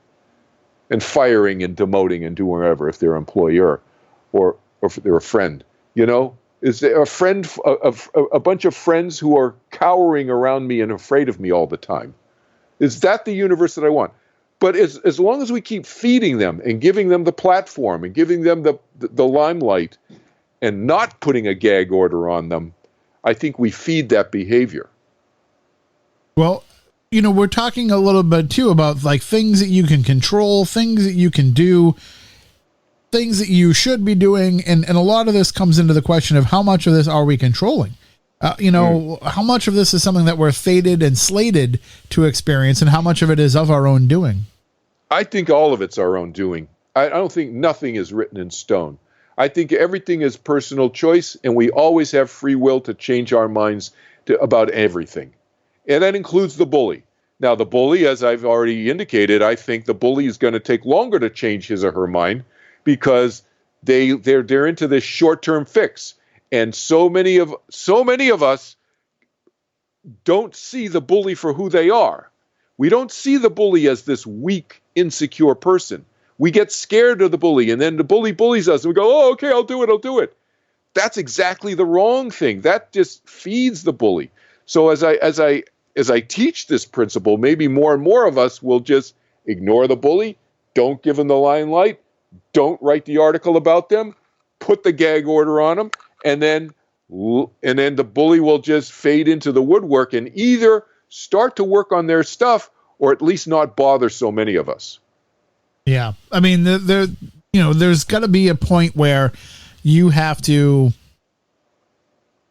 and firing and demoting and doing whatever if they're an employer or if they're a friend. You know, is there a bunch of friends who are cowering around me and afraid of me all the time? Is that the universe that I want? But as long as we keep feeding them and giving them the platform and giving them the limelight and not putting a gag order on them, I think we feed that behavior. Well, you know, we're talking a little bit too about like things that you can control, things that you can do, things that you should be doing. And a lot of this comes into the question of how much of this are we controlling? How much of this is something that we're fated and slated to experience, and how much of it is of our own doing? I think all of it's our own doing. I don't think nothing is written in stone. I think everything is personal choice, and we always have free will to change our minds about everything. And that includes the bully. Now, the bully, as I've already indicated, I think the bully is going to take longer to change his or her mind, because they're into this short-term fix. And so many of us don't see the bully for who they are. We don't see the bully as this weak, insecure person. We get scared of the bully, and then the bully bullies us, and we go, "Oh, okay, I'll do it." That's exactly the wrong thing. That just feeds the bully. So as I teach this principle, maybe more and more of us will just ignore the bully, don't give them the limelight, don't write the article about them, put the gag order on them, and then the bully will just fade into the woodwork and either start to work on their stuff or at least not bother so many of us. Yeah. I mean, there's got to be a point where you have to,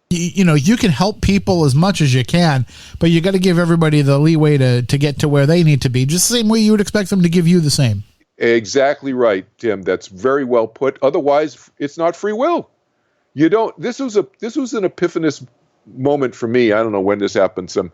you can help people as much as you can, but you got to give everybody the leeway to get to where they need to be, just the same way you would expect them to give you the same. Exactly right, Tim. That's very well put. Otherwise, it's not free will. This was an epiphanous moment for me. I don't know when this happened, some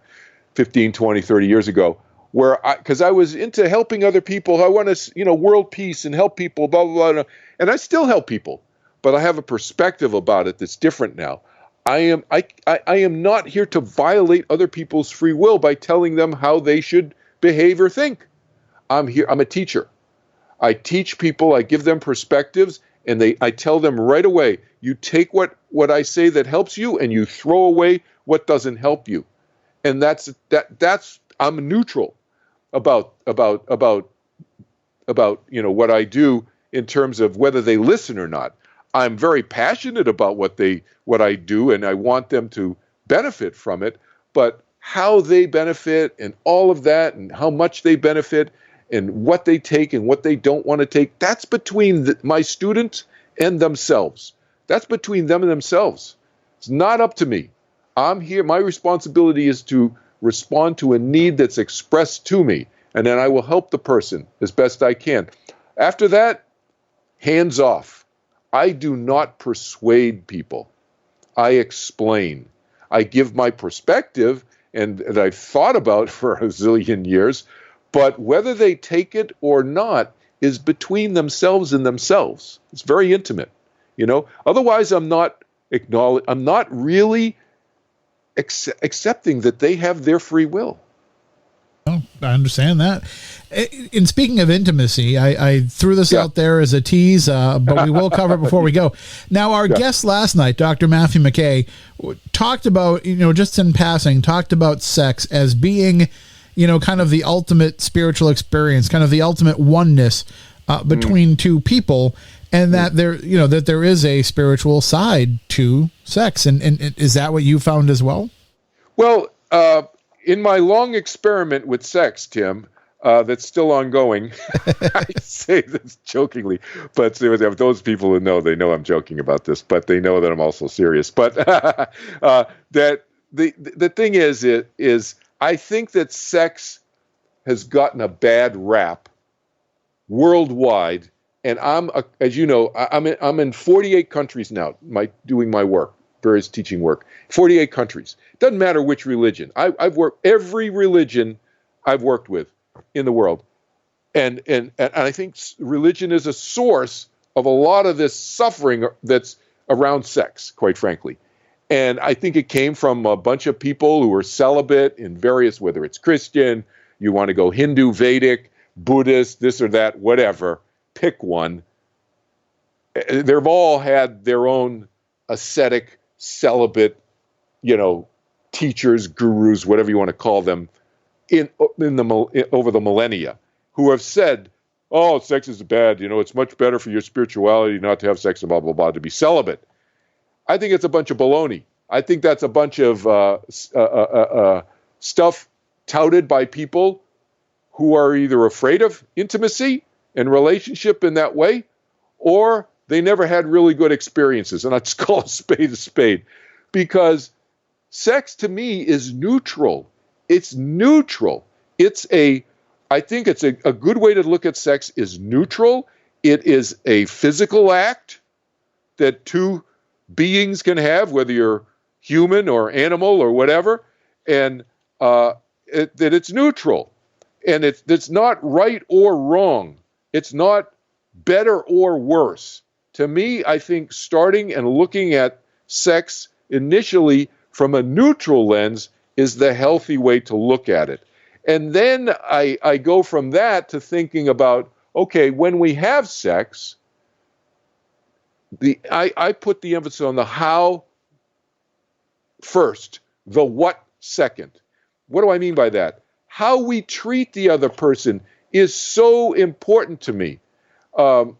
15, 20, 30 years ago, where because I was into helping other people. I want to, world peace and help people, blah, blah, blah. And I still help people, but I have a perspective about it that's different now. I am not here to violate other people's free will by telling them how they should behave or think. I'm a teacher. I teach people, I give them perspectives, and I tell them right away, you take what I say that helps you and you throw away what doesn't help you. And that's I'm neutral about what I do in terms of whether they listen or not. I'm very passionate about what I do, and I want them to benefit from it, but how they benefit and all of that and how much they benefit and what they take and what they don't want to take, that's between my students and themselves. That's between them and themselves. It's not up to me. I'm here. My responsibility is to respond to a need that's expressed to me, and then I will help the person as best I can. After that, hands off. I do not persuade people. I explain. I give my perspective and that I've thought about for a zillion years, but whether they take it or not is between themselves and themselves. It's very intimate, Otherwise, I'm not really accepting that they have their free will. Oh, I understand that. In speaking of intimacy, I threw this out there as a tease, but we will cover it before we go. Now, our guest last night, Dr. Matthew McKay, talked about, just in passing, talked about sex as being, kind of the ultimate spiritual experience, kind of the ultimate oneness between two people, and that there is a spiritual side to sex. And is that what you found as well? Well, in my long experiment with sex, Tim, that's still ongoing, I say this jokingly, but those people who know, they know I'm joking about this, but they know that I'm also serious. But that the thing is I think that sex has gotten a bad rap worldwide, and as you know, I'm in 48 countries now, doing my work. Various teaching work, 48 countries. Doesn't matter which religion. I've worked every religion I've worked with in the world, and I think religion is a source of a lot of this suffering that's around sex, quite frankly. And I think it came from a bunch of people who were celibate in various, whether it's Christian, you want to go Hindu, Vedic, Buddhist, this or that, whatever. Pick one. They've all had their own ascetic, celibate, teachers, gurus, whatever you want to call them, over the millennia, who have said, "Oh, sex is bad. It's much better for your spirituality not to have sex and blah blah blah, to be celibate." I think it's a bunch of baloney. I think that's a bunch of stuff touted by people who are either afraid of intimacy and relationship in that way, or they never had really good experiences. And I'd just call a spade, because sex to me is neutral. It's neutral. I think it's a good way to look at sex is neutral. It is a physical act that two beings can have, whether you're human or animal or whatever, and that it's neutral. And it's not right or wrong. It's not better or worse. To me, I think starting and looking at sex initially from a neutral lens is the healthy way to look at it. And then I go from that to thinking about, okay, when we have sex, I put the emphasis on the how first, the what second. What do I mean by that? How we treat the other person is so important to me. In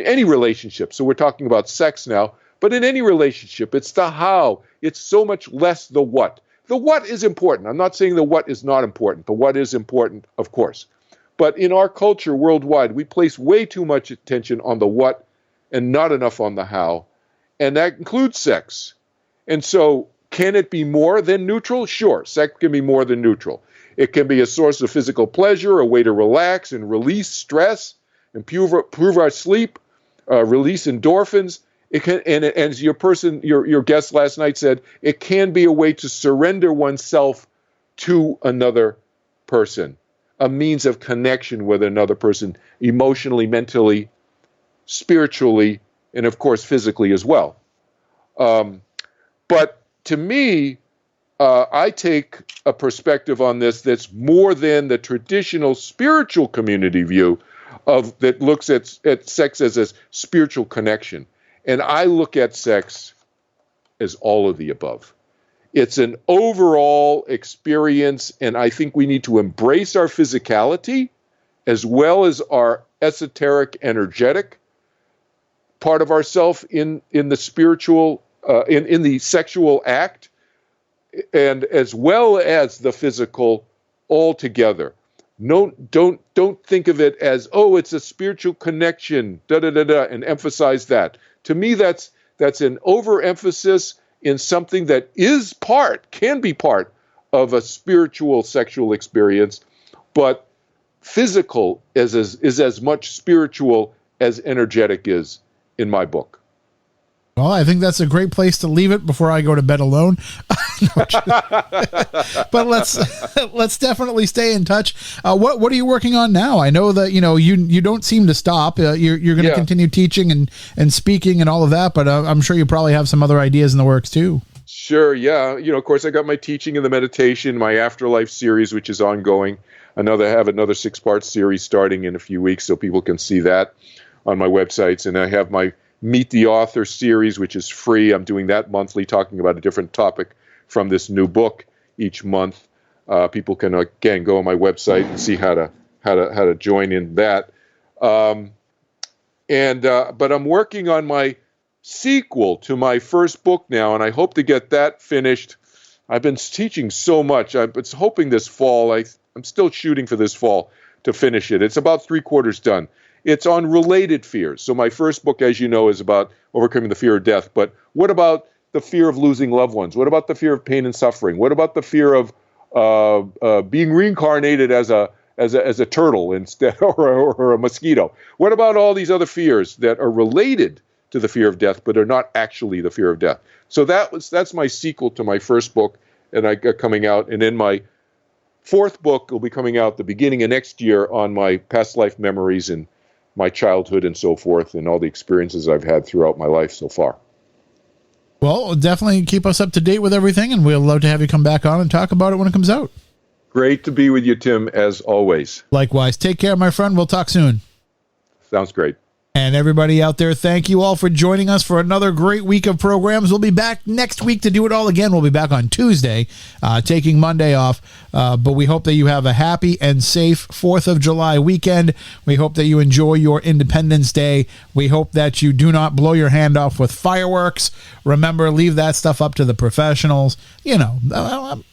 any relationship. So we're talking about sex now, but in any relationship, it's the how. It's so much less the what. the what is important. I'm not saying the what is not important. The what is important, of course. But in our culture worldwide, we place way too much attention on the what and not enough on the how. And that includes sex. And so can it be more than neutral? Sure, sex can be more than neutral. It can be a source of physical pleasure, a way to relax and release stress, improve our sleep, release endorphins. It can, and as your guest last night said, it can be a way to surrender oneself to another person, a means of connection with another person, emotionally, mentally, spiritually, and of course physically as well. But to me, I take a perspective on this that's more than the traditional spiritual community view that looks at sex as a spiritual connection. And I look at sex as all of the above. It's an overall experience, and I think we need to embrace our physicality as well as our esoteric, energetic part of ourself in the spiritual, in the sexual act, and as well as the physical all together. No, don't think of it as, oh, it's a spiritual connection, and emphasize that. To me, that's an overemphasis in something that can be part of a spiritual sexual experience, but physical is as much spiritual as energetic is in my book. Well, I think that's a great place to leave it before I go to bed alone. But let's definitely stay in touch. What are you working on now? I know that you don't seem to stop. You're going to continue teaching and speaking and all of that, but I'm sure you probably have some other ideas in the works too. Sure, yeah. Of course, I got my teaching and the meditation, my Afterlife series, which is ongoing. I have another 6-part series starting in a few weeks, so people can see that on my websites. And I have my Meet the Author series, which is free. I'm doing that monthly, talking about a different topic from this new book each month. People can again go on my website and see how to join in that. But I'm working on my sequel to my first book now, and I hope to get that finished. I've been teaching so much. I'm hoping this fall. I'm still shooting for this fall to finish it. It's about 3/4 done. It's on related fears. So my first book, as you know, is about overcoming the fear of death. But what about the fear of losing loved ones? What about the fear of pain and suffering? What about the fear of being reincarnated as a turtle instead, or a mosquito? What about all these other fears that are related to the fear of death, but are not actually the fear of death? So that's my sequel to my first book, and I got coming out. And then my 4th book will be coming out the beginning of next year on my past life memories and my childhood and so forth, and all the experiences I've had throughout my life so far. Well, definitely keep us up to date with everything, and we'll love to have you come back on and talk about it when it comes out. Great to be with you, Tim, as always. Likewise. Take care, my friend. We'll talk soon. Sounds great. And everybody out there, thank you all for joining us for another great week of programs. We'll be back next week to do it all again. We'll be back on Tuesday, taking Monday off. But we hope that you have a happy and safe 4th of July weekend. We hope that you enjoy your Independence Day. We hope that you do not blow your hand off with fireworks. Remember, leave that stuff up to the professionals. I'm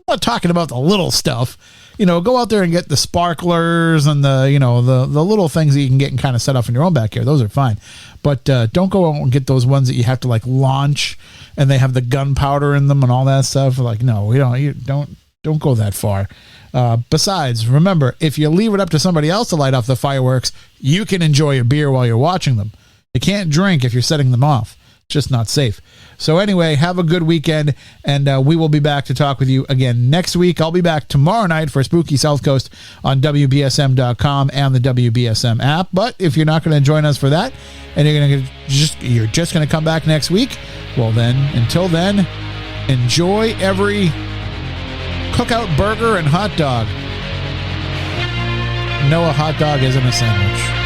not talking about the little stuff. Go out there and get the sparklers and the little things that you can get and kind of set off in your own backyard. Those are fine. But don't go out and get those ones that you have to launch and they have the gunpowder in them and all that stuff. No, we don't. You don't go that far. Besides, remember, if you leave it up to somebody else to light off the fireworks, you can enjoy a beer while you're watching them. You can't drink if you're setting them off. Just not safe. So anyway, have a good weekend, and we will be back to talk with you again next week. I'll be back tomorrow night for Spooky South Coast on WBSM.com and the WBSM app. But if you're not going to join us for that, and you're just going to come back next week, well then, until then, enjoy every cookout burger and hot dog. No, a hot dog isn't a sandwich.